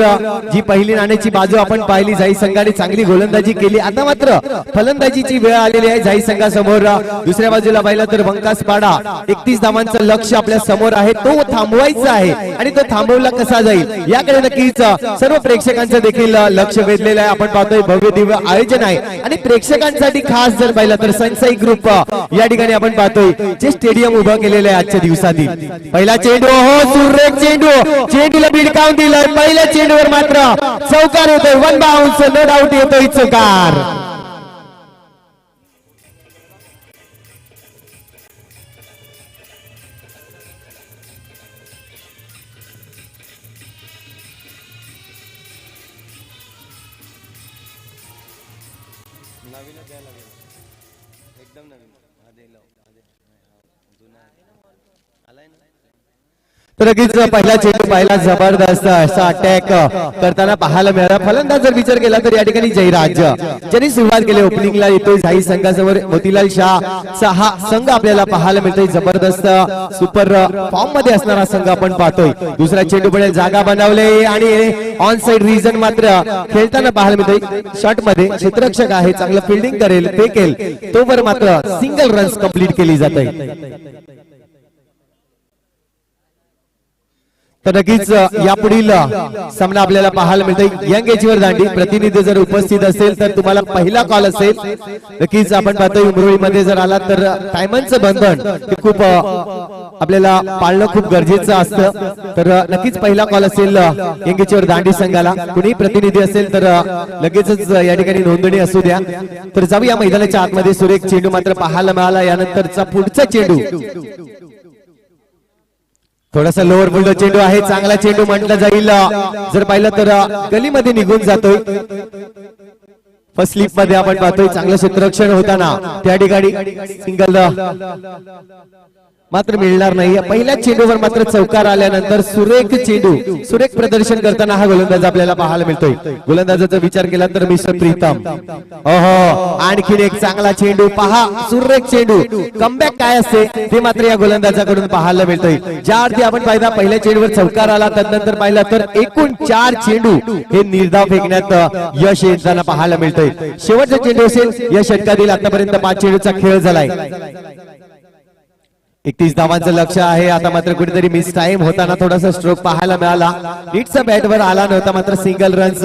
जी पहिली नाण्याची बाजू आपण पाहिली, जाई संघाने चांगली गोलंदाजी केली. आता मात्र फलंदाजीची वेळ आलेली आहे जाई संघासमोर. दुसऱ्या बाजूला पाहिला तर वनकास पाडा 31 धावांचं लक्ष आपल्या समोर आहे, तो थांबवायचा आहे आणि तो थांबवला कसा जाईल याकडे नक्कीच सर्व प्रेक्षकांचं देखील लक्ष वेधलेलं आहे. आपण पाहतोय भव्य दिव्य आयोजन आहे आणि प्रेक्षकांसाठी खास जर पाहिलं तर संचय ग्रुप या ठिकाणी आपण पाहतोय जे स्टेडियम उभं केलेलं आहे आजच्या दिवसातील. पहिला चेंडू, हो सुरेख चेंडू, चेंडूला भिडकावून दिलाय. पहिल्या चेंडूवर मात्र चौकार येतोय, 1 बाउन्स, नो डाऊट येतोय चौकार. तर नक्कीच पहिला चेंडू पाहिला, जबरदस्त असा अटॅक करताना पाहायला मिळाला. फलंदाज जर विचार केला तर या ठिकाणी जयराज ज्यांनी सुरुवात केली ओपनिंगला येतोय जाई संघासमोर. मोतीलाल शाहचा हा संघ आपल्याला पाहायला मिळतोय. जबरदस्त सुपर फॉर्म मध्ये असणारा संघ आपण पाहतोय. दुसरा चेंडू पडेल, जागा बनवले आणि ऑन साइड रिजन मात्र खेळताना पाहायला मिळतोय. शॉट मध्ये क्षेत्ररक्षक आहे, चांगलं फिल्डिंग करेल, फेकेल, तोवर मात्र सिंगल रन्स कंप्लीट केली जाते. तर नक्कीच यापुढील सामना आपल्याला पाहायला मिळतोय यंग एजवर दांडी. प्रतिनिधी जर उपस्थित असेल तर तुम्हाला पहिला कॉल असेल. नक्कीच आपण पाहतोय उमरोळीमध्ये जर आला तर टायमांचं बंधन हे खूप आपल्याला पाळणं खूप गरजेचं असतं. तर नक्कीच पहिला कॉल असेल यंग एजवर दांडी संघाला. कुणी प्रतिनिधी असेल तर लगेचच या ठिकाणी नोंदणी असू द्या. तर जाऊया मैदानाच्या आतमध्ये. सुरेख चेंडू मात्र पाहायला मिळाला. यानंतरचा पुढचा चेंडू थोडासा लोअर बुलडो चेंडू आहे, चांगला चेंडू म्हटलं जाईल. जर पाहिलं तर गलीमध्ये निघून जातोय. फर्स्ट स्लिप मध्ये आपण पाहतोय चांगलं क्षेत्ररक्षण होताना त्या ठिकाणी सिंगल मात्र मिळणार नाही. पहिल्या चेंडूवर मात्र चौकार आल्यानंतर सुरेख चेंडू, सुरेख प्रदर्शन करताना हा गोलंदाज आपल्याला पाहायला मिळतोय. गोलंदाजाचा विचार केला तर मिस्टर प्रीतम. ओहो, आणखीन एक चांगला चेंडू पहा, सुरेख चेंडू. कमबॅक काय असते ते मात्र या गोलंदाजाकडून पाहायला मिळतोय. ज्या अर्थी आपण पाहिला पहिल्या चेंडूवर चौकार आला, त्यानंतर पाहिला तर एकूण 4 चेंडू हे निर्धाव फेकण्यात यश येताना पाहायला मिळतोय. शेवटचा चेंडू असेल या षटकातील. आतापर्यंत 5 चेंडूचा खेळ झालाय. 31 धावांचं लक्ष आहे. आता मात्र कुठेतरी मिस टाइम होताना थोडासा स्ट्रोक पाहायला मिळाला. नीटचा बॅटवर आला नव्हता, मात्र सिंगल रन्स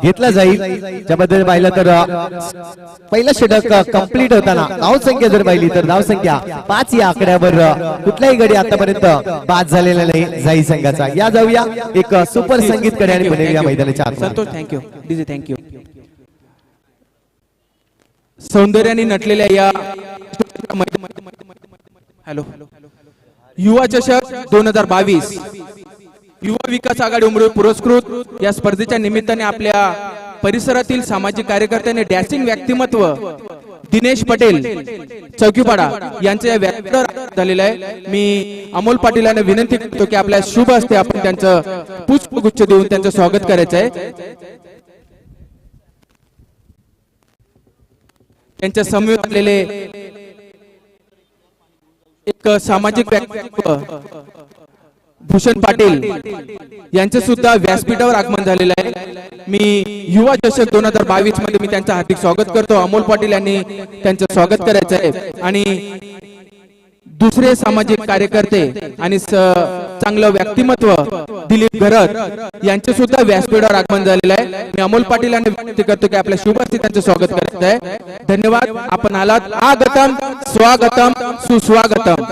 घेतला जाईल. त्याबद्दल पाहिलं तर पहिलं षटक कंप्लीट होताना धावसंख्या जर पाहिली तर धावसंख्या 5 या आकड्यावर कुठलाही गडी आतापर्यंत बाद झालेला नाही जाई संघाचा. या जाऊया एक सुपर संगीत कडे आणि पुणे या मैदानाच्या आत. संतोष, थँक्यू. DJ, thank you. सौंदर्याने नटलेल्या या हॅलो युवा चषक 2022 युवा विकास आघाडी उमरी पुरस्कृत या स्पर्धेच्या निमित्ताने आपल्या परिसरातील सामाजिक कार्यकर्त्यांनी डॅशिंग व्यक्तिमत्व दिनेश पटेल चौकीपाडा यांच्या या व्याख्यानावर झालेलं आहे. मी अमोल पाटील यांना विनंती करतो की आपल्या शुभ हस्ते आपण त्यांचं पुष्पगुच्छ देऊन त्यांचं स्वागत करायचं आहे. त्यांच्या समवेत आलेले एक सामाजिक व्यक्तित्व भूषण पाटील यांचे सुद्धा व्यासपीठावर आगमन झालेलं आहे. मी युवा चषक 2022 मध्ये मी त्यांचं हार्दिक स्वागत करतो. अमोल पाटील यांनी त्यांचं स्वागत करायचं आहे आणि दुसरे सामाजिक कार्यकर्ते आणि चांगलं व्यक्तिमत्व दिलीप घरत यांचे सुद्धा व्यासपीठावर आगमन झालेलं आहे. मी अमोल पाटील यांना विनंती करतो की आपल्या शुभ हस्ते त्यांचं स्वागत करायचं आहे. धन्यवाद. आपण आलात. आगतम स्वागतम सुस्वागतम.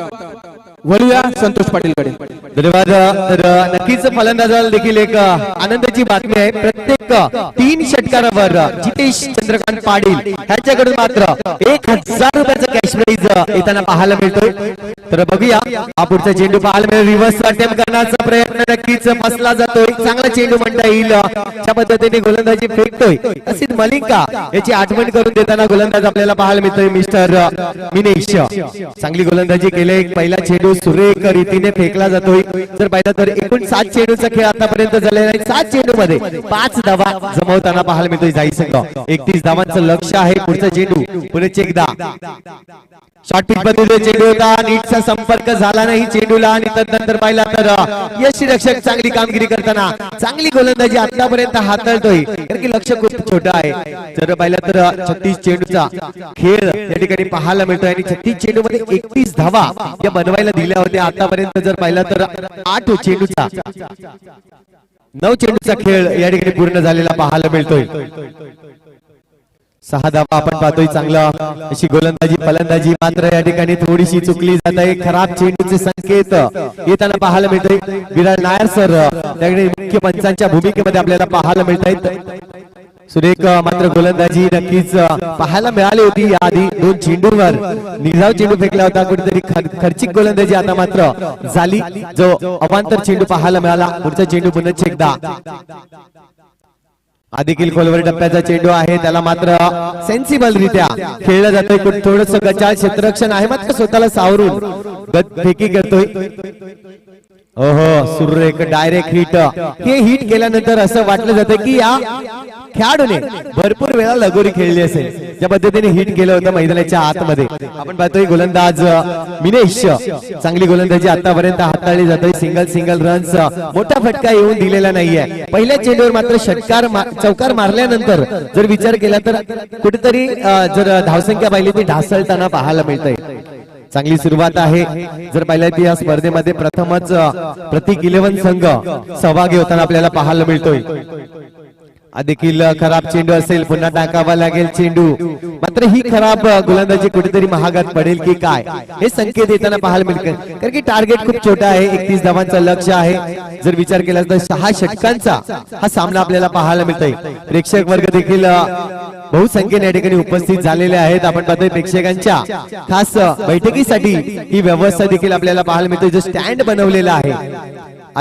वळूया संतोष पाटीलकडे. धन्यवाद. तर नक्कीच फलंदाजाला देखील एक आनंदाची बातमी आहे. प्रत्येक 3 षटकारावर जितेश चंद्रकांत पाटील यांच्याकडून मात्र 1000 रुपयाचा कॅश प्राइज येताना पाहायला मिळतोय. तर बघूया हा पुढचा चेंडू पाहायला मिळेल. रिव्हर्स अटेम्प्ट करण्याचा प्रयत्न नक्कीच फसला जातोय. चांगला चेंडू म्हणता येईल. त्या पद्धतीने गोलंदाजी फेकतोय असित मलिंगा याची आठवण करून देताना गोलंदाज आपल्याला पाहायला मिळतोय मिस्टर मिनेश. चांगली गोलंदाजी केले. पहिला चेंडू सुरेख रीतीने फेकला जातोय. जर पाहिलं तर एकूण 7 चेंडूचा खेळ आतापर्यंत झालेला आहे. 7 चेंडू मध्ये 5 धावा जमवताना पाहायला मिळतोय जाई संघ. 31 धावांचं लक्ष आहे. पुढचा चेंडू पुढे एकदा शॉर्ट पिच पद्धतीने चेंडू होता. नीटचा संपर्क झाला नाही चेंडूला आणि तदनंतर पाहिला तर यष्टीरक्षक चांगली कामगिरी करताना चांगली गोलंदाजी आतापर्यंत हाताळतोय. कारण की लक्ष खूप छोटं आहे. जर पाहिलं तर 36 चेंडूचा खेळ या ठिकाणी पाहायला मिळतोय आणि 36 चेंडू मध्ये 31 धावा या बनवायला दिल्या होत्या आतापर्यंत. जर पाहिलं तर 8 चेंडूचा 9 चेंडूचा खेळ या ठिकाणी पूर्ण झालेला पाहायला मिळतोय. 6 धावा आपण पाहतोय. चांगला अशी गोलंदाजी फलंदाजी मात्र या ठिकाणी थोडीशी चुकली जात आहे. खराब चेंडूचे संकेत येताना पाहायला मिळतोय. विराज नायर सर त्याकडे मुख्य पंचांच्या भूमिकेमध्ये आपल्याला पाहायला मिळत आहेत. सुरेख मात्र गोलंदाजी नक्कीच पाहायला मिळाली होती. याआधी 2 चेंडूंवर निर्धाव चेंडू फेकला होता. कुठेतरी खर्चिक गोलंदाजी आता मात्र झाली. जो अवांतर चेंडू पाहायला मिळाला. पुढचा चेंडू पुन्हा एकदा देखील खोलवर टप्प्याचा चेंडू आहे. त्याला मात्र सेन्सिबल रित्या खेळलं जातोय. थोडस गचाळ क्षेत्ररक्षण आहे मात्र स्वतःला सावरून फेकी करतोय. ओहो सुरेख डायरेक्ट हिट. हे हिट केल्यानंतर असं वाटलं जातं की या खेळाडूने भरपूर वेळा लगोरी खेळली असेल. ज्या पद्धतीने हिट केलं होतं मैदानाच्या आतमध्ये. आपण पाहतोय गोलंदाज मिनेश चांगली गोलंदाजी आतापर्यंत हाताळली जातोय. सिंगल रन्स मोठा फटका येऊन दिलेला नाहीये. पहिल्या चेंडूवर मात्र चौकार मारल्यानंतर जर विचार केला तर कुठेतरी जर धावसंख्या पाहिली ती ढासळताना पाहायला मिळतंय. चांगली सुरुवात आहे. जर पाहिलं तर या स्पर्धेमध्ये प्रथमच प्रतीक 11 संघ सहभागी होताना आपल्याला पाहायला मिळतोय. देखील खराब चेंडू असेल. पुन्हा टाकावा लागेल चेंडू. मात्र ही खराब गोलंदाजी कुठेतरी महागात पडेल की काय हे संकेत येताना पाहायला मिळते. कारण की टार्गेट खूप छोटा आहे. 31 धावांचं लक्ष आहे. जर विचार केला तर 6 षटकांचा हा सामना आपल्याला पाहायला मिळतोय. प्रेक्षक वर्ग देखील बहुसंख्येने या ठिकाणी उपस्थित झालेले आहेत. आपण पाहतोय प्रेक्षकांच्या खास बैठकीसाठी ही व्यवस्था देखील आपल्याला पाहायला मिळते. जो स्टँड बनवलेला आहे.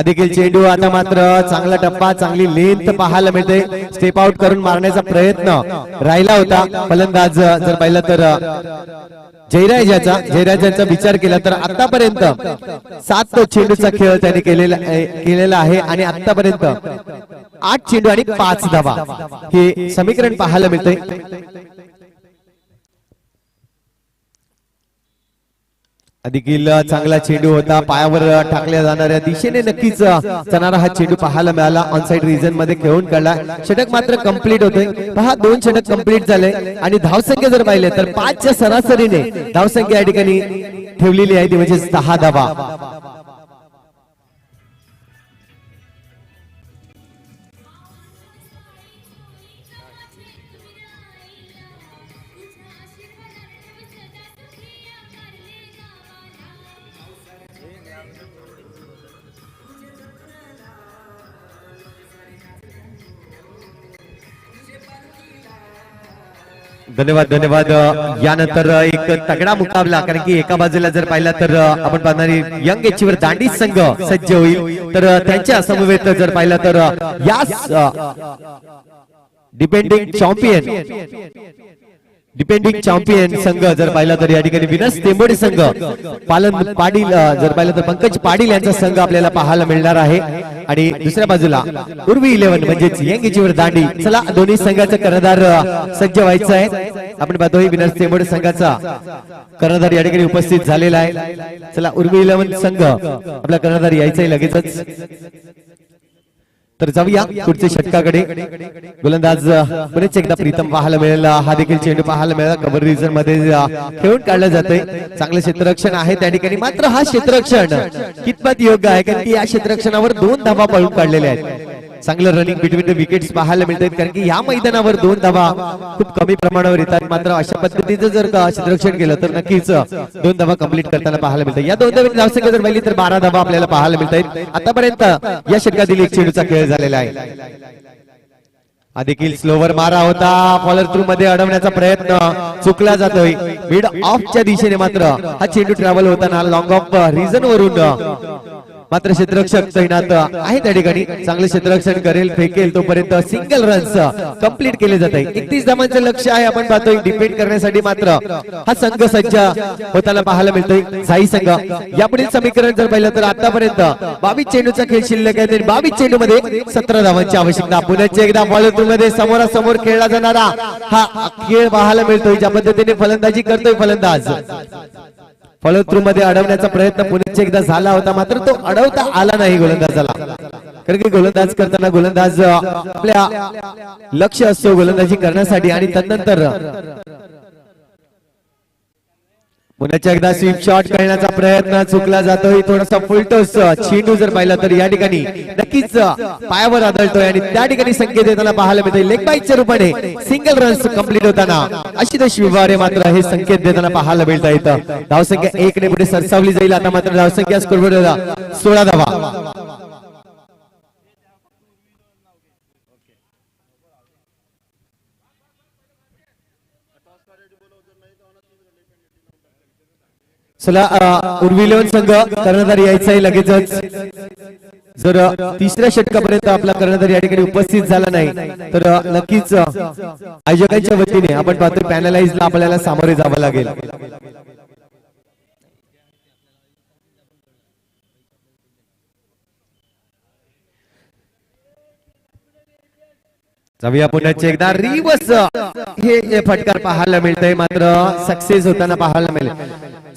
देखील चेंडू आता मात्र चांगला टप्पा चांगली लेंथ पाहायला मिळते. स्टेप आउट करून मारण्याचा प्रयत्न राहिला होता. फलंदाज जर पाहिलं तर जयराजाचा विचार केला तर आतापर्यंत 7 चेंडूचा खेळ त्याने केलेला आहे आणि आतापर्यंत 8 चेंडू आणि 5 धावा हे समीकरण पाहायला मिळते. देखील चांगला चेंडू होता. पायावर टाकल्या जाणाऱ्या दिशेने नक्कीच जाणारा हा चेंडू पाहायला मिळाला. ऑन साइड रिजन मध्ये खेळून काढला. षटक मात्र कंप्लीट होतोय. पहा 2 षटक कंप्लीट झाले आणि धावसंख्या जर पाहिले तर 5च्या सरासरीने धावसंख्या या ठिकाणी ठेवलेली आहे ती म्हणजे 6 धावा. धन्यवाद धन्यवाद. यानंतर एक तगडा मुकाबला, कारण की एका बाजूला जर पाहिला तर आपण पाहणारी यंग एचीवर दांडी संघ सज्ज होईल, तर त्यांच्या समवेत जर पाहिला तर या डिपेंडिंग चॅम्पियन संघ जर पाहिला तर या ठिकाणी विनस तेंबोडे संघ, पालन पाटील जर पाहिलं तर पंकज पाटील यांचा संघ आपल्याला पाहायला मिळणार आहे. आणि दुसऱ्या बाजूला उर्वी 11 म्हणजेच यंग एचीवर दांडी. चला दोन्ही संघाचा कर्णधार सज्ज व्हायचा आहे. आपण पाहतोय विनस तेंबोडे संघाचा कर्णधार या ठिकाणी उपस्थित झालेला आहे. चला उर्वी 11 संघ आपला कर्णधार यायचा आहे लगेचच. तर जाऊया पुढच्या षटकाकडे. गोलंदाज पुन्हा एकदा प्रीतम पाहायला मिळेल. हा देखील चेंडू पाहायला मिळाला. कव्हर रिजन मध्ये खेळून काढलं जातंय. चांगलं क्षेत्ररक्षण आहे त्या ठिकाणी. मात्र हा क्षेत्ररक्षण कितपत योग्य आहे, कारण की या क्षेत्ररक्षणावर 2 धावा पळून काढलेल्या आहेत. चांगलं रनिंग बिटवीन द विकेट्स पाहायला मिळतात, कारण की या मैदानावर 2 धावा खूप कमी प्रमाणावर येतात. मात्र अशा पद्धतीचं जर का क्षेत्ररक्षण केलं तर नक्कीच 2 धावा कंप्लीट करताना पाहायला मिळतात. या 2 धावांची धावसंख्या जर पाहिली तर 12 धावा आपल्याला पाहायला मिळतात. आतापर्यंत या षटकातील एक चेंडूचा खेळ झालेला आहे. हा देखील स्लोवर मारा होता. फॉलर थ्रू मध्ये अडवण्याचा प्रयत्न चुकला जातोय. मिड ऑफच्या दिशेने मात्र हा चेंडू ट्रॅव्हल होताना लॉंग ऑफ रिजन वरून मात्र क्षेत्ररक्षक तैनात आहे त्या ठिकाणी. चांगले क्षेत्ररक्षण करेल, फेकेल तोपर्यंत सिंगल रन्स कंप्लीट केले जात आहे. 31 धावांचं लक्ष आहे आपण पाहतोय डिफेंड करण्यासाठी. मात्र हा संघ सज्ज होताना पाहायला मिळतोय झाई संघ. यापुढील समीकरण जर पाहिलं तर आतापर्यंत 22 चेंडूचा खेळ शिल्लक आहे. 22 चेंडू मध्ये 17 धावांची आवश्यकता. पुन्हा एकदा फॉलो मध्ये समोरासमोर खेळला जाणारा हा खेळ पाहायला मिळतोय. ज्या पद्धतीने फलंदाजी करतोय फलंदाज, फॉलो थ्रू मध्ये अडवण्याचा प्रयत्न पुन्हा एकदा झाला होता, मात्र तो अडवता आला नाही गोलंदाजाला. कारण की गोलंदाज करताना गोलंदाज आपल्या लक्ष असतो गोलंदाजी करण्यासाठी. आणि त्यानंतर पुन्हा एकदा स्वीप शॉट करण्याचा प्रयत्न चुकला जातोय. थोडासा फुलटोस चेंडू जर पाहिला तर या ठिकाणी नक्कीच पायावर आदळतोय आणि त्या ठिकाणी संकेत देताना पाहायला मिळते लेग बाईटच्या रूपाने सिंगल रन्स कंप्लीट होताना आशिष विवारे मात्र हे संकेत देताना पाहायला मिळता येतं. धावसंख्या 1 ने पुढे सरसावली जाईल. आता मात्र धावसंख्या स्कोरबोर्डवर 16 धावा. चला उर्वी 11 संघ कर्णधार यायचा आहे लगेचच. जर तिसऱ्या षटकापर्यंत आपला कर्णधार या ठिकाणी उपस्थित झाला नाही तर नक्कीच आयोजकांच्या वतीने आपण पाहतो पॅनलाइजला आपल्याला सामोरे जावं लागेल. जाऊया पुन्हा एकदा रिवर्स हे फटकार पाहायला मिळतंय, मात्र सक्सेस होताना पाहायला मिळेल.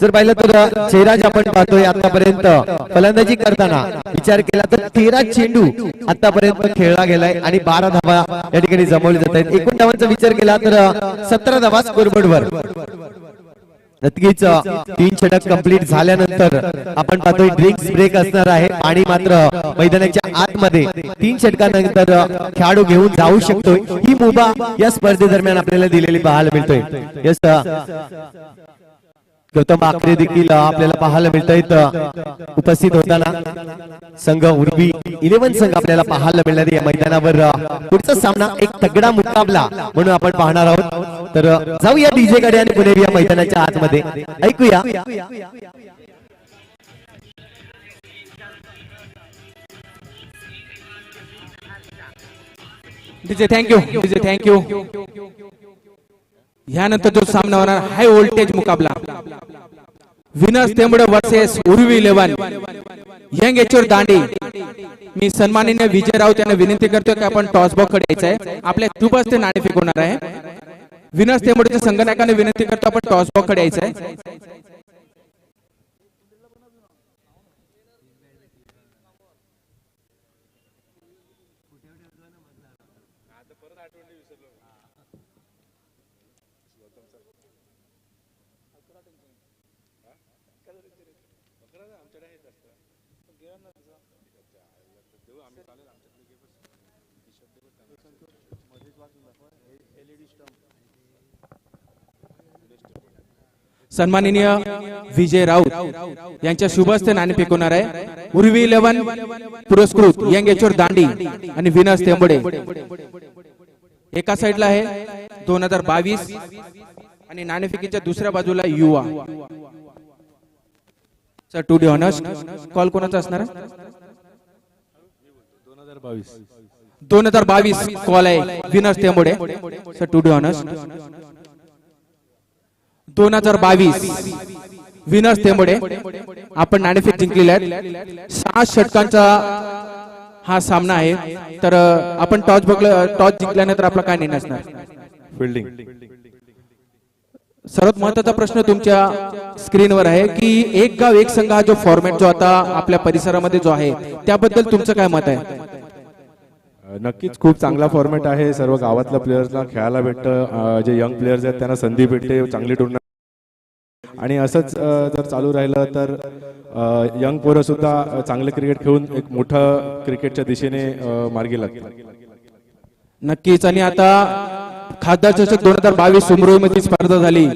जर पाहिलं तर जयराज आपण पाहतोय आतापर्यंत फलंदाजी करताना विचार केला तर 13 चेंडू आतापर्यंत खेळला गेलाय आणि 12 धावा या ठिकाणी जमवले जात आहेत. एकूण धावांचा विचार केला तर 17 धावा स्कोरबोर्डवर. नक्कीच 3 षटक कंप्लीट झाल्यानंतर आपण पाहतोय ड्रिंक्स ब्रेक असणार आहे. पाणी मात्र मैदानाच्या आतमध्ये 3 षटकानंतर खेळाडू घेऊन जाऊ शकतोय. ही मुभा या स्पर्धेदरम्यान आपल्याला दिलेली पाहायला मिळतोय. यस गौतम आखरे देखील आपल्याला पाहायला मिळतायत उपस्थित होताना. संघ उर्वी 11 संघ आपल्याला पाहायला मिळणार या मैदानावर. पुढचा सामना एक तगडा मुकाबला म्हणून आपण पाहणार आहोत. तर जाऊया डीजे कडे आणि पुणे या मैदानाच्या आतमध्ये ऐकूया. DJ thank you. यानंतर जो सामना होणार हाय व्होल्टेज मुकाबला विनस तेंबडे वर्सेस उर्वी 11 यंग एचवर दांडी. मी सन्माननीय विजय राऊत यांना विनंती करतो की आपण टॉस बॉक्स कडे यायचं आहे. आपल्या खूपच ते नाणे फेकवणार आहे. विनस तेंबडेच्या संघनायकाने विनंती करतो आपण टॉस बॉक्स कडे यायचं आहे. सन्माननीय विजय राऊत यांच्या शुभ हस्ते नाणे फेकवणार आहे. उर्वी 11 पुरस्कृत यंग एचवर दांडी आणि विनस तेंबडे एका साइडला आहे. 2022 आणि नाणेफेकीच्या दुसऱ्या बाजूला युवा. Sir to be honest call कोणाचा असणार आहे? 2022 कॉल आहे winners Tembode. Sir to be honest 2022 winners Tembode आपण नाणेफेक जिंकलेले आहेत. 6 षटकांचा हा सामना आहे. तर आपण टॉस जिंकल्यानंतर आपला काय निर्णय असणार? फिल्डिंग. सर्वात महत्वाचा प्रश्न तुमच्या स्क्रीनवर आहे की एक गाव एक संघ हा जो फॉर्मॅट जो आता आपल्या परिसरामध्ये जो आहे त्याबद्दल तुमचं काय मत आहे? नक्कीच खूप चांगला फॉर्मॅट आहे. सर्व गावातल्या प्लेयर्सला खेळायला भेटतं. जे यंग प्लेयर्स आहेत त्यांना संधी भेटते. चांगली टुर्नामेंट आणि असंच जर चालू राहिलं तर यंग पोरं सुद्धा चांगले क्रिकेट खेळून एक मोठं क्रिकेटच्या दिशेने मार्गी लागतील. नक्कीच. आणि आता खासदार चषक 2022 उमरोई मध्ये स्पर्धा झाली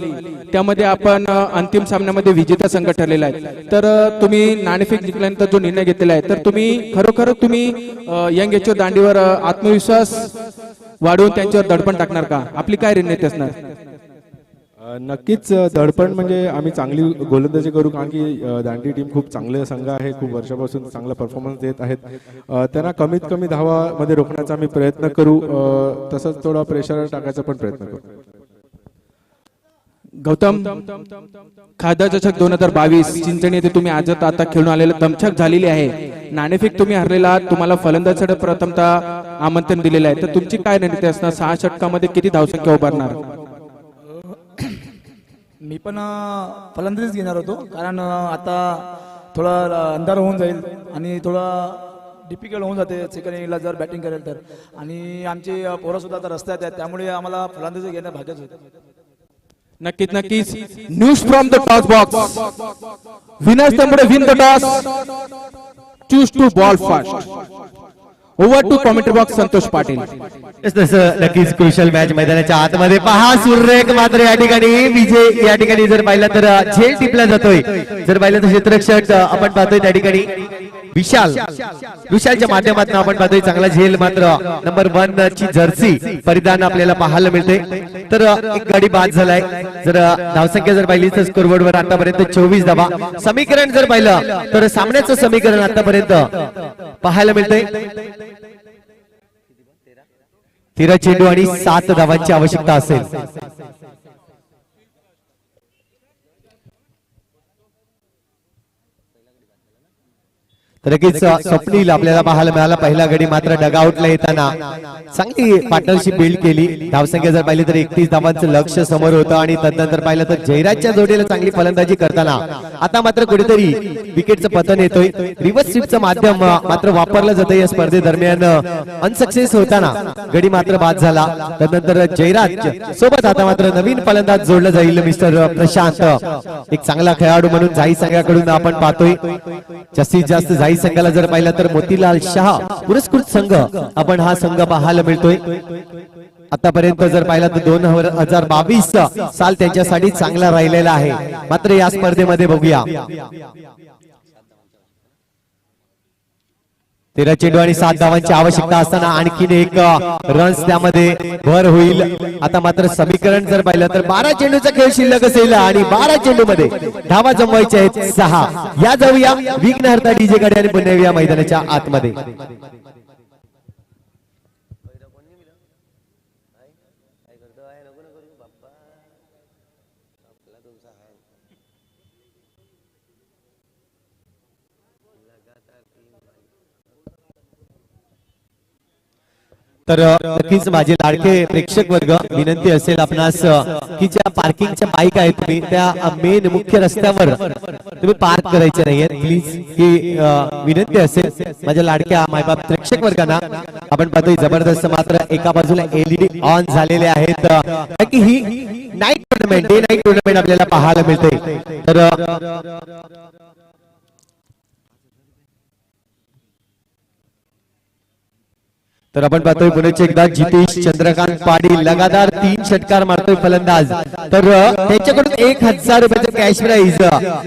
त्यामध्ये आपण अंतिम सामन्यामध्ये विजेता संघ ठरलेला आहे. तर तुम्ही नाणेफेक जिंकल्यानंतर जो निर्णय घेतलेला आहे तर तुम्ही खरोखर तुम्ही यंग एचओ दांडीवर आत्मविश्वास वाढवून त्यांच्यावर दडपण टाकणार का? आपली काय रणनीती असणार? नक्कीच दडपण म्हणजे आम्ही चांगली गोलंदाजी करू, कारण की दांडी टीम खूप चांगले संघ आहे. खूप वर्षापासून चांगला परफॉर्मन्स देत आहेत. त्यांना कमीत कमी धावामध्ये रोखण्याचा आम्ही प्रयत्न करू. तसंच थोडा प्रेशर टाकायचा पण प्रयत्न करू. गौतम, खासदार चषक 2022 चिंचणी येथे तुम्ही आज आता खेळून आलेला दमछाक झालेली आहे. नाणेफेक तुम्ही हरलेला, तुम्हाला फलंदाजाकडे प्रथमतः आमंत्रण दिलेलं आहे. तर तुमची काय रणनीती असणार? 6 षटकामध्ये किती धावसंख्या उभारणार? मी पण फलंदाजीच घेणार होतो, कारण आता थोडा अंधार होऊन जाईल आणि थोडा डिफिकल्ट होऊन जाते सेकंड इनिंगला जर बॅटिंग करेल तर. आणि आमची पोरं सुद्धा आता रस्त्यात आहेत, त्यामुळे आम्हाला फलंदाजी घेणं भाग्यच होतं. नक्कीच. News from the toss box. Winners Tembode win the toss, choose to bowl first. Over to commentary box Santosh Patil. तसं नक्कीच क्रुशल मॅच मैदानाच्या आतमध्ये पहा. सुरेख मात्र या ठिकाणी विजय या ठिकाणी जर पाहिलं तर झेल टिपला जातोय. जर पाहिलं तर क्षेत्ररक्षक आपण पाहतोय त्या ठिकाणी विशालच्या माध्यमातून आपण पाहतोय चांगला झेल. मात्र नंबर 1 ची जर्सी परिधान आपल्याला पाहायला मिळते. तर एक गडी बाद झालाय. जर धावसंख्या जर पाहिली तर स्कोरबोर्डवर आतापर्यंत 24 धावा. समीकरण जर पाहिलं तर सामन्याचं समीकरण आतापर्यंत पाहायला मिळतंय 13 चेंडू आणि 7 धावांची आवश्यकता असेल. तर नक्कीच स्वप्नील आपल्याला पाहायला मिळाला. पहिला गडी मात्र डगआउटला येताना चांगली पार्टनरशिप बिल्ड केली. धावसंख्या जर पाहिली तर 31 धावांचं लक्ष समोर होतं. आणि तदनंतर पाहिलं तर जयराजच्या जोडीला चांगली फलंदाजी करताना आता मात्र कुठेतरी विकेटचं पतन येतोय. रिव्हर्स स्वीपचं माध्यम मात्र वापरलं जातं या स्पर्धेदरम्यान. अनसक्सेस होताना गडी मात्र बाद झाला. तदनंतर जयराज सोबत आता मात्र नवीन फलंदाज जोडला जाईल मिस्टर प्रशांत. एक चांगला खेळाडू म्हणून जाई संघाकडून आपण पाहतोय. जास्तीत जास्त जाई संघाला जर पाहिलं तर मोतीलाल शहा पुरस्कृत संघ आपण हा संघ पाहायला मिळतोय. आतापर्यंत जर पाहिलं तर 2022 साल त्यांच्यासाठी चांगला राहिलेला आहे. मात्र या स्पर्धेमध्ये बघूया 13 चेंडू आणि 7 धावांची आवश्यकता असताना आणखीन एक रन्स त्यामध्ये भर होईल. आता मात्र समीकरण जर पाहिलं तर 12 चेंडूचा खेळ शिल्लक असेल आणि 12 चेंडू मध्ये धावा जमवायच्या आहेत 6. या जाऊया विघ्नहर्ता डीजे कडे आणि पुन्हा या मैदानाच्या आतमध्ये. तर नक्कीच माझे लाडके प्रेक्षक वर्ग विनंती असेल आपणास की ज्या पार्किंगच्या बाईक आहेत तुम्ही त्या मेन मुख्य रस्त्यावर तुम्ही पार्क करायचे नाहीये प्लीज. ही विनंती असेल माझ्या लाडक्या मायबाप प्रेक्षक वर्गांना. आपण पाहतोय जबरदस्त मात्र एका बाजूला LED ऑन झालेले आहेत. की ही night tournament day night tournament आपल्याला पाहायला मिळते. तर आपण पाहतोय पुण्याचे एकदा जितेश चंद्रकांत पाटील लगातार 3 षटकार मारतोय फलंदाज. तर त्यांच्याकडून 1000 रुपयाचं कॅश प्राइज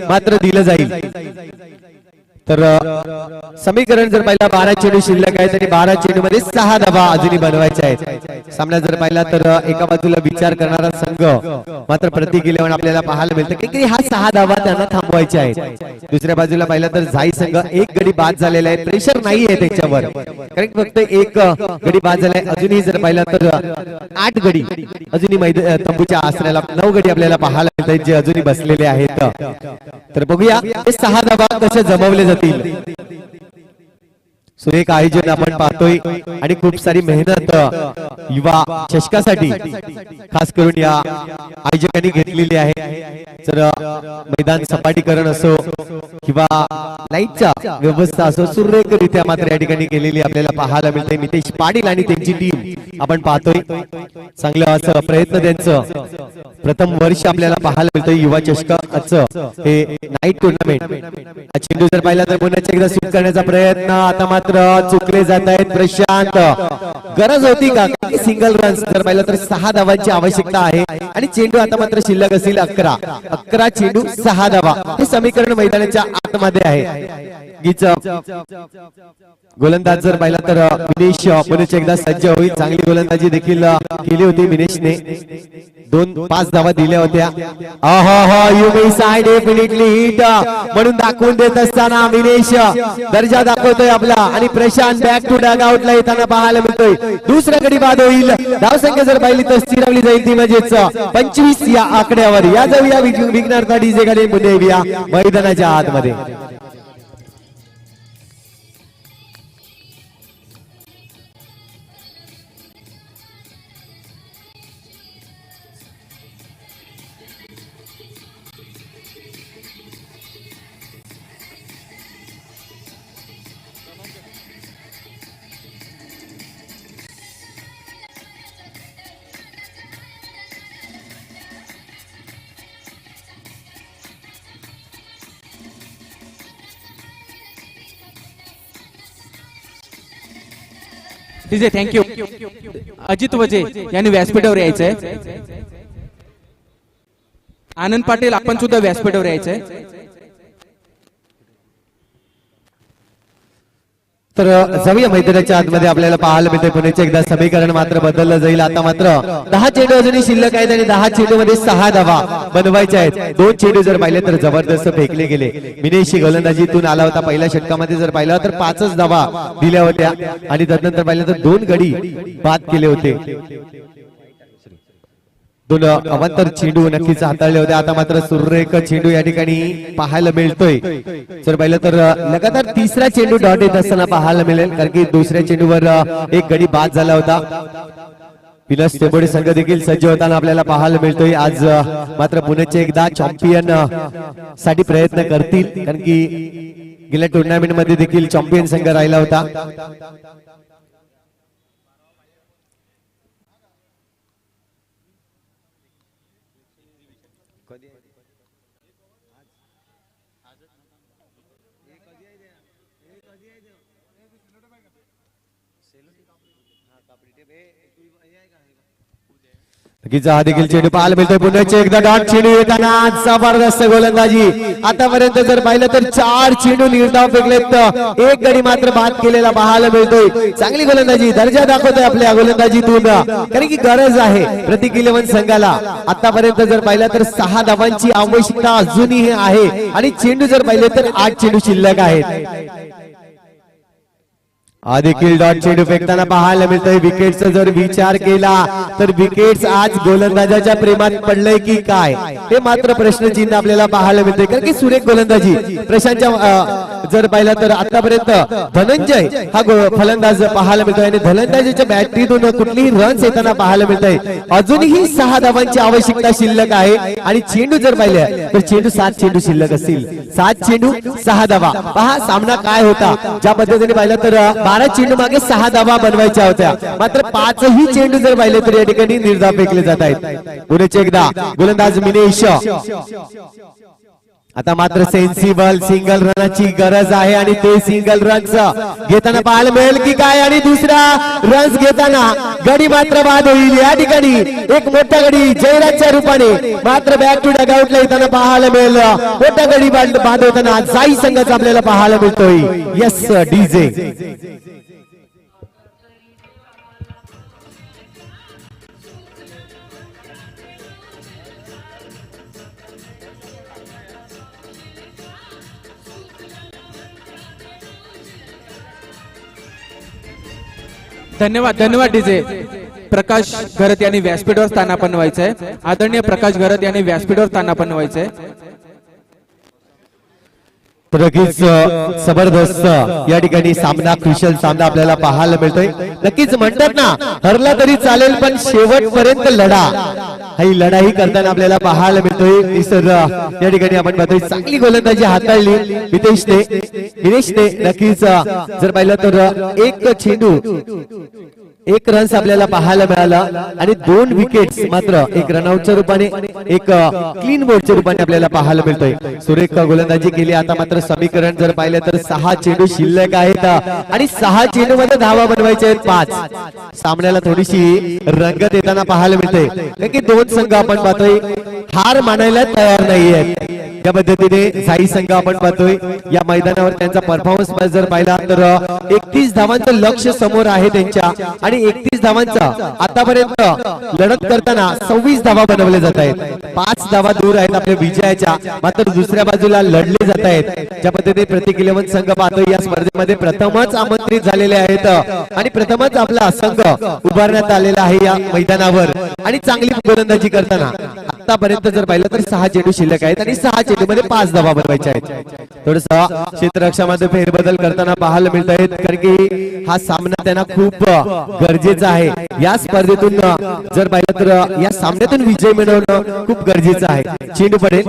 मात्र दिलं जाईल. तर समीकरण जर पाहिला 12 चेंडू शिल्लक आहेत आणि 12 चेंडू मध्ये 6 धावा अजूनही बनवायच्या आहेत. सामना जर पाहिला तर एका बाजूला विचार करणारा संघ मात्र प्रति 11 आपल्याला पाहायला मिळतं की हा 6 धावा त्यांना थांबवायच्या आहेत. दुसऱ्या बाजूला पाहिला तर झाई संघ एक गडी बाद झालेला आहे, प्रेशर नाही आहे त्याच्यावर, कारण फक्त एक गडी बाद झालाय. अजूनही जर पाहिला तर 8 गडी अजूनही तंबूच्या आसऱ्याला 9 गडी आपल्याला पाहायला मिळतात जे अजूनही बसलेले आहेत. तर बघूया हे 6 धावा कसे जमवले जातील. सुरेख आयोजन आपण पाहतोय आणि खूप सारी मेहनत युवा चषकासाठी खास करून या आयोजकांनी घेतलेली आहे. जर मैदान सपाटीकरण असो किंवा लाईटचा व्यवस्था असो सुरेखरित्या मात्र या ठिकाणी केलेली आपल्याला पाहायला मिळते. नितेश पाटील आणि त्यांची टीम आपण पाहतोय चांगलं असं प्रयत्न त्यांचं प्रथम वर्ष आपल्याला पाहायला मिळतं युवा चषकाचं हे नाईट टुर्नामेंट. चेंडू जर पाहिला तर पुन्हा एकदा सूट करण्याचा प्रयत्न आता मात्र चुकले जात आहेत. प्रशांत गरज होती का सिंगल रन जर पाहिलं तर 6 धावांची आवश्यकता आहे आणि चेंडू आता मात्र शिल्लक असेल 11 चेंडू 6 धावा हे समीकरण मैदानाच्या आतमध्ये आहे. गोलंदाज जर पाहिला तर विनेश पुनच एकदा सज्ज होईल. चांगली गोलंदाजी देखील केली होती विनेशने, 2-5 धावा दिल्या होत्या. You may side definitely hit म्हणून दाखवून देत असताना विनेश दर्जा दाखवतोय आपला आणि प्रशांत बॅक टू डग आउटला येताना पाहायला मिळतोय. दुसरा गडी बाद होईल. धावसंख्या जर पाहिली तर स्थिरावली जाईल ती म्हणजेच 25 या आकड्यावर. या जाऊया विघ्नार्थ डीजे गाडी पुढे येऊया मैदानाच्या आतमध्ये. DJ thank you. अजित वजे यांनी व्यासपीठावर यायचंय. आनंद पाटील आपण सुद्धा व्यासपीठावर यायचंय. तर जाऊया मैदानाच्या आतमध्ये आपल्याला पाहायला मिळते पुण्याचे एकदा समीकरण मात्र बदललं जाईल. आता मात्र 10 चेंडू अजूनही शिल्लक आहेत आणि 10 चेंडू मध्ये 6 धावा बनवायच्या आहेत. 2 चेंडू जर पाहिले तर जबरदस्त फेकले गेले. विनेशची गोलंदाजीतून आला होता पहिल्या षटकामध्ये जर पाहिलं तर 5च धावा दिल्या होत्या आणि त्यानंतर पाहिलं तर 2 गडी बाद केले होते. 2 अवांतर चेंडू नक्कीच हाताळले होते. आता मात्र सुरेख चेंडू या ठिकाणी पाहायला मिळतोय. जर पाहिलं तर लगातार 3रा चेंडू डॉट येत असताना पाहायला मिळेल, कारण की 2ऱ्या चेंडूवर एक गडी बाद झाला होता. विलास टेंबोडे संघ देखील सज्ज होताना आपल्याला पाहायला मिळतोय. आज मात्र पुण्याचे एकदा चॅम्पियन साठी प्रयत्न करतील, कारण की गेल्या टुर्नामेंट मध्ये देखील चॅम्पियन संघ राहिला होता. हा देखील चेंडू पाहायला मिळतोय. पुन्हा एकदा डॉट चेंडू येताना जबरदस्त गोलंदाजी. आतापर्यंत जर पाहिलं तर 4 चेंडू निर्धाव फेकलेत, एक गडी मात्र बाद केलेला पाहायला मिळतोय. चांगली गोलंदाजी दर्जा दाखवतोय आपल्या गोलंदाजीतून, कारण की गरज आहे प्रति 11 संघाला. आतापर्यंत जर पाहिलं तर 6 धावांची आवश्यकता अजूनही आहे आणि चेंडू जर पाहिले तर 8 चेंडू शिल्लक आहेत. हा देखील डॉट चेंडू फेकताना पाहायला मिळतोय. विकेटचा जर विचार केला तर विकेट्स आज गोलंदाजाच्या प्रेमात पडलंय की काय हे मात्र प्रश्नचिन्ह आपल्याला पाहायला मिळतंय, कारण की सुरेख गोलंदाजी प्रशांतच्या जर पाहिला तर आतापर्यंत धनंजय हा फलंदाज पाहायला मिळतोय आणि धनंजयच्या बॅटरीतून कुठलीही रन्स येताना पाहायला मिळतंय. अजूनही 6 धावांची आवश्यकता शिल्लक आहे आणि चेंडू जर पाहिले तर चेंडू 7 चेंडू शिल्लक असतील. 7 चेंडू 6 धावा. पहा सामना काय होता. ज्या पद्धतीने पाहिलं तर 12 चेंडू मागे 6 धावा बनवायच्या होत्या, मात्र 5ही चेंडू जर पाहिले तर या ठिकाणी निर्धाव फेकले जात आहेत. पुढे एकदा गोलंदाज मिनेश आता मात्र सेन्सिबल सिंगल रनची गरज आहे आणि ते सिंगल रन्स घेताना पाहायला मिळेल की काय आणि दुसरा रन्स घेताना गडी मात्र बाद होईल. या ठिकाणी एक मोठा गडी जयराजच्या रूपाने मात्र बॅक टू डगआउटला येताना पाहायला मिळेल. मोठा गडी बाद होताना जाई संघाचा आपल्याला पाहायला मिळतोय. यस डीजे धन्यवाद धन्यवाद डीजे. प्रकाश घरत यांनी व्यासपीठावर स्थानापन्न व्हायचंय. आदरणीय प्रकाश घरत यांनी व्यासपीठावर स्थानापन्न व्हायचंय. नक्कीच जबरदस्त या ठिकाणी सामना क्रुशियल सामना आपल्याला पाहायला मिळतोय. नक्कीच म्हणतात ना हरला तरी चालेल पण शेवटपर्यंत लढा. ही लढाई करताना आपल्याला पाहायला मिळतोय. सर या ठिकाणी आपण पाहतोय चांगली गोलंदाजी हाताळली दिनेशने. नक्कीच जर पाहिलं तर एक चेंडू एक रन्स आपल्याला पाहायला मिळाला आणि 2 विकेट्स मात्र एक रनआउटच्या रूपाने एक क्लीन बोर्डच्या रूपाने आपल्याला पाहायला मिळतोय. सुरेख गोलंदाजी केली. आता मात्र समीकरण जर पाहिलं तर 6 चेंडू शिल्लक आहेत आणि 6 चेंडू मध्ये धावा बनवायचे आहेत 5. सामन्याला थोडीशी रंगत येताना पाहायला मिळते कारण की 2 संघ आपण पाहतोय हार मानायला तयार नाहीयेत. या पद्धतीने जाई संघ आपण पाहतोय या मैदानावर त्यांचा परफॉर्मन्स जर पाहिला तर 31 धावांचं लक्ष समोर आहे त्यांच्या आणि 31 धावांचा आतापर्यंत लढत करताना 26 धावा बनवले जात आहेत. 5 धावा दूर आहेत आपल्या विजयाच्या. मात्र दुसऱ्या बाजूला लढले जात आहेत. ज्या पद्धतीने प्रत्येक 11 संघ पाहतोय या स्पर्धेमध्ये प्रथमच आमंत्रित झालेले आहेत आणि प्रथमच आपला संघ उभारण्यात आलेला आहे या मैदानावर आणि चांगली गोलंदाजी करताना आतापर्यंत जर पाहिलं तर 6 चेंडू शिल्लक आहेत आणि 6 चेंडू मध्ये 5 धावा बनवायच्या आहेत. थोडसा क्षेत्ररक्षणामध्ये फेरबदल करताना पाहायला मिळत आहेत कारण की हा सामना त्यांना खूप गरजेचा आहे. या स्पर्धेतून जर पाहिलं तर या सामन्यातून विजय मिळवणं खूप गरजेचं आहे. चेंडू पडेल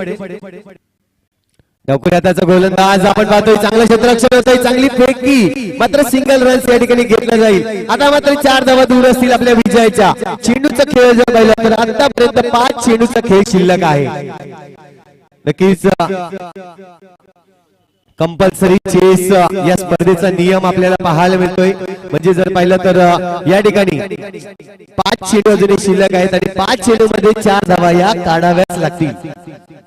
त्याचा गोलंदाज आपण पाहतोय चांगलं क्षेत्ररक्षण होतंय. चांगली फेकी मात्र सिंगल रन्स या ठिकाणी घेतला जाईल. आता मात्र 4 धावा दूर असतील आपल्या विजयाच्या. चेंडूचा खेळ जर पाहिला तर आतापर्यंत 5 चेंडूचा खेळ शिल्लक आहे. नक्कीच कंपल्सरी चेस या स्पर्धेचा नियम आपल्याला पाहायला मिळतोय. म्हणजे जर पाहिलं तर या ठिकाणी 5 चेंडू अजूनही शिल्लक आहेत आणि 5 चेंडू मध्ये 4 धावा या काढाव्याच लागतील.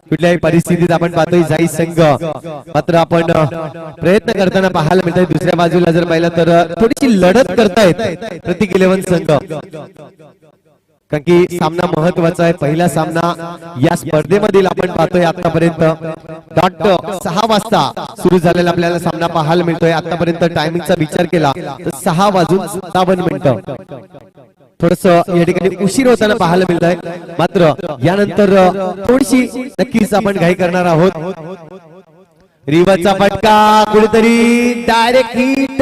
कुठल्याही परिस्थितीत आपण पाहतोय जाई संघ मात्र आपण प्रयत्न करताना पाहायला मिळतोय. दुसऱ्या बाजूला जर पाहिलं तर थोडीशी लढत करतायत प्रत्येक 11 संघ कारण की सामना महत्वाचा आहे. पहिला सामना या स्पर्धेमधील आपण पाहतोय आतापर्यंत डॉट 6 वाजता सुरू झालेला आपल्याला सामना पाहायला मिळतोय. आतापर्यंत टायमिंगचा विचार केला तर 6:57 थोडस या ठिकाणी उशीर होताना पाहायला मिळत आहे. मात्र यानंतर थोडीशी नक्कीच आपण घाई करणार आहोत. रिवाचा फटका कुठेतरी डायरेक्ट हिट.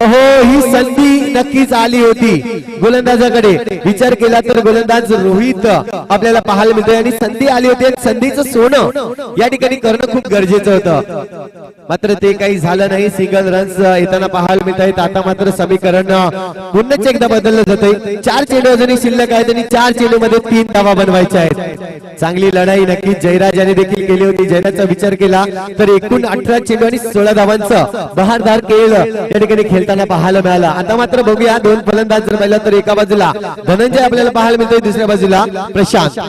ओहो ही संधी नक्कीच आली होती गोलंदाजाकडे. विचार केला तर गोलंदाज रोहित आपल्याला पाहायला मिळतोय आणि संधी आली होती. संधीचं सोनं या ठिकाणी करणं खूप गरजेचं होतं मात्र ते काही झालं नाही. सिंगल रन्स येताना पाहायला मिळत आहेत. आता मात्र समीकरण पुन्हा एकदा बदललं जातंय. 4 चेंडू अजूनही शिल्लक आहेत आणि 4 चेंडू मध्ये 3 धावा बनवायच्या आहेत. चांगली लढाई नक्कीच जयराज यांनी देखील केली होती. जयराजचा विचार केला तर एकूण 18 चेंडू आणि 16 धावांचा बहारदार खेळ या ठिकाणी खेळताना पाहायला मिळाला. आता मात्र बघूया 2 फलंदाज जर पाहिलं तर एका बाजूला धनंजय आपल्याला पाहायला मिळतोय. दुसऱ्या बाजूला प्रशांत.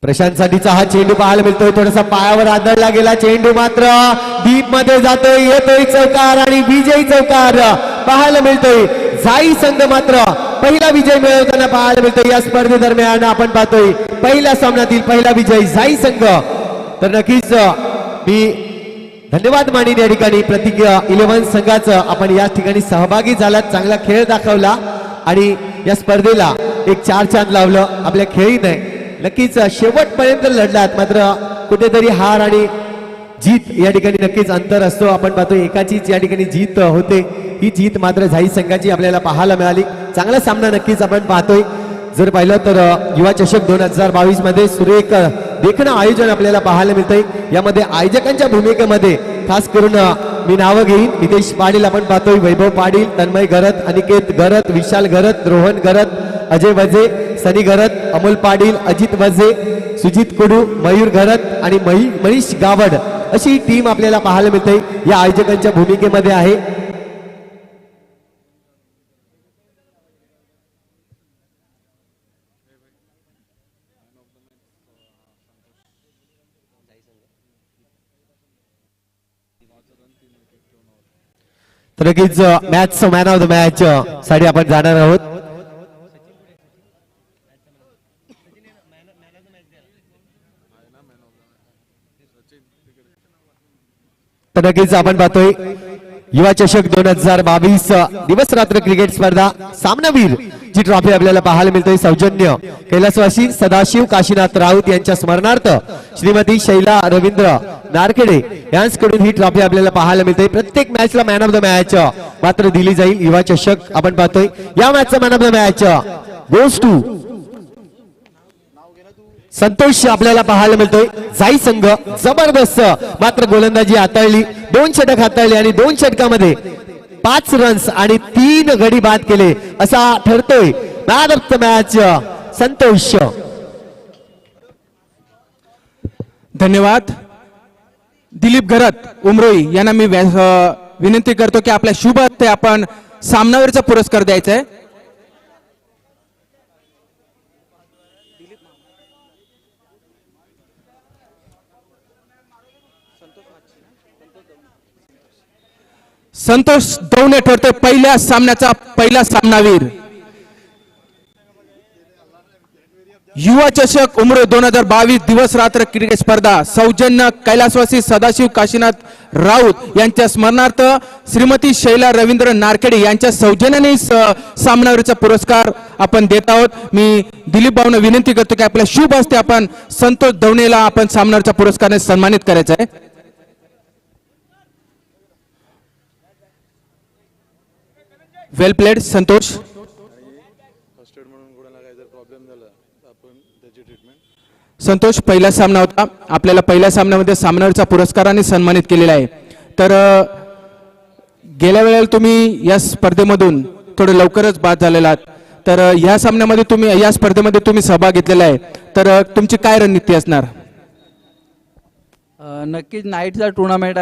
प्रशांत साठीचा हा चेंडू पाहायला मिळतोय. थोडासा पायावर आदळला गेला चेंडू मात्र डीप मध्ये जातोय. येतोय चौकार आणि विजयी चौकार पाहायला मिळतोय. जाई संघ मात्र पहिला विजय मिळवताना पाहायला मिळतोय. या स्पर्धेदरम्यान आपण पाहतोय पहिल्या सामन्यातील पहिला विजय जाई संघ. तर नक्कीच मी धन्यवाद मानेन या ठिकाणी प्रत्येक 11 संघाचं. आपण या ठिकाणी सहभागी झालात, चांगला खेळ दाखवला आणि या स्पर्धेला एक 4 चांद लावलं आपल्या खेळीने. नक्कीच शेवटपर्यंत लढलात मात्र कुठेतरी हार आणि जीत या ठिकाणी नक्कीच अंतर असतो. आपण पाहतोय एकाचीच या ठिकाणी जीत होते. ही जीत मात्र जाई संघाची आपल्याला पाहायला मिळाली. चांगला सामना नक्कीच आपण पाहतोय. जर पाहिलं तर युवा चषक 2022 मध्ये सुरेख देखणं आयोजन आपल्याला पाहायला मिळतंय. यामध्ये आयोजकांच्या भूमिकेमध्ये खास करून मी नावं घेईन. नितेश पाटील आपण पाहतोय, वैभव पाटील, तन्मय गरत, अनिकेत गरत, विशाल गरत, रोहन गरत, अजय वजे, सनी घरत, अमोल पाटील, अजित वजे, सुजित कुडू, मयूर घरत आणि मनीष गावड अशी टीम आपल्याला पाहायला मिळते या आयोजकांच्या भूमिकेमध्ये आहे. तर नक्कीच match man of the match साठी आपण जाणार आहोत. तर नक्कीच आपण पाहतोय युवा चषक 2022 दिवस रात्र क्रिकेट स्पर्धा सामनावीर जी ट्रॉफी आपल्याला पाहायला मिळते सौजन्य कैलासवासी सदाशिव काशीनाथ राऊत यांच्या स्मरणार्थ श्रीमती शैला रवींद्र नारखेडे यांच्याकडून ही ट्रॉफी आपल्याला पाहायला मिळते. प्रत्येक मॅचला मॅन ऑफ द मॅच मात्र दिली जाईल. युवा चषक आपण पाहतोय या मॅचचा man of the match goes to Santosh आपल्याला पाहायला मिळतोय. जाई संघ जबरदस्त मात्र गोलंदाजी हाताळली, 2 षटक हाताळले आणि 2 षटकामध्ये 5 रन्स आणि 3 गडी बाद केले असा ठरतोय man of the match Santosh. धन्यवाद. दिलीप घरत उमरोई यांना मी विनंती करतो की आपल्या शुभ हस्ते आपण सामनावीरचा पुरस्कार द्यायचा आहे. संतोष दौने ठरतोय पहिल्या सामन्याचा पहिला सामनावीर. युवा चषक उमरो 2022 दिवस रात्र क्रिकेट स्पर्धा सौजन्य कैलासवासी सदाशिव काशीनाथ राऊत यांच्या स्मरणार्थ श्रीमती शैला रवींद्र नारखेडे यांच्या सौजन्याने सामनावीरचा पुरस्कार आपण देत आहोत. मी दिलीप भाऊंना विनंती करतो की आपल्या शुभ हस्ते आपण संतोष दौनेला आपण सामनावीरचा पुरस्काराने सन्मानित करायचं आहे. वेल प्लेड संतोष. संतोष पहिला सामना होता, आपल्याला पहिल्या सामन्यामध्ये सामनावीरचा पुरस्काराने सन्मानित केलेला आहे. तर गेल्या वेळेला तुम्ही या स्पर्धेमधून थोडे लवकरच बाद झालेला आहात, तर या सामन्यामध्ये तुम्ही या स्पर्धेमध्ये तुम्ही सहभाग घेतलेला आहे, तर तुमची काय रणनीती असणार? नक्कीच नाईटचा टुर्नामेंट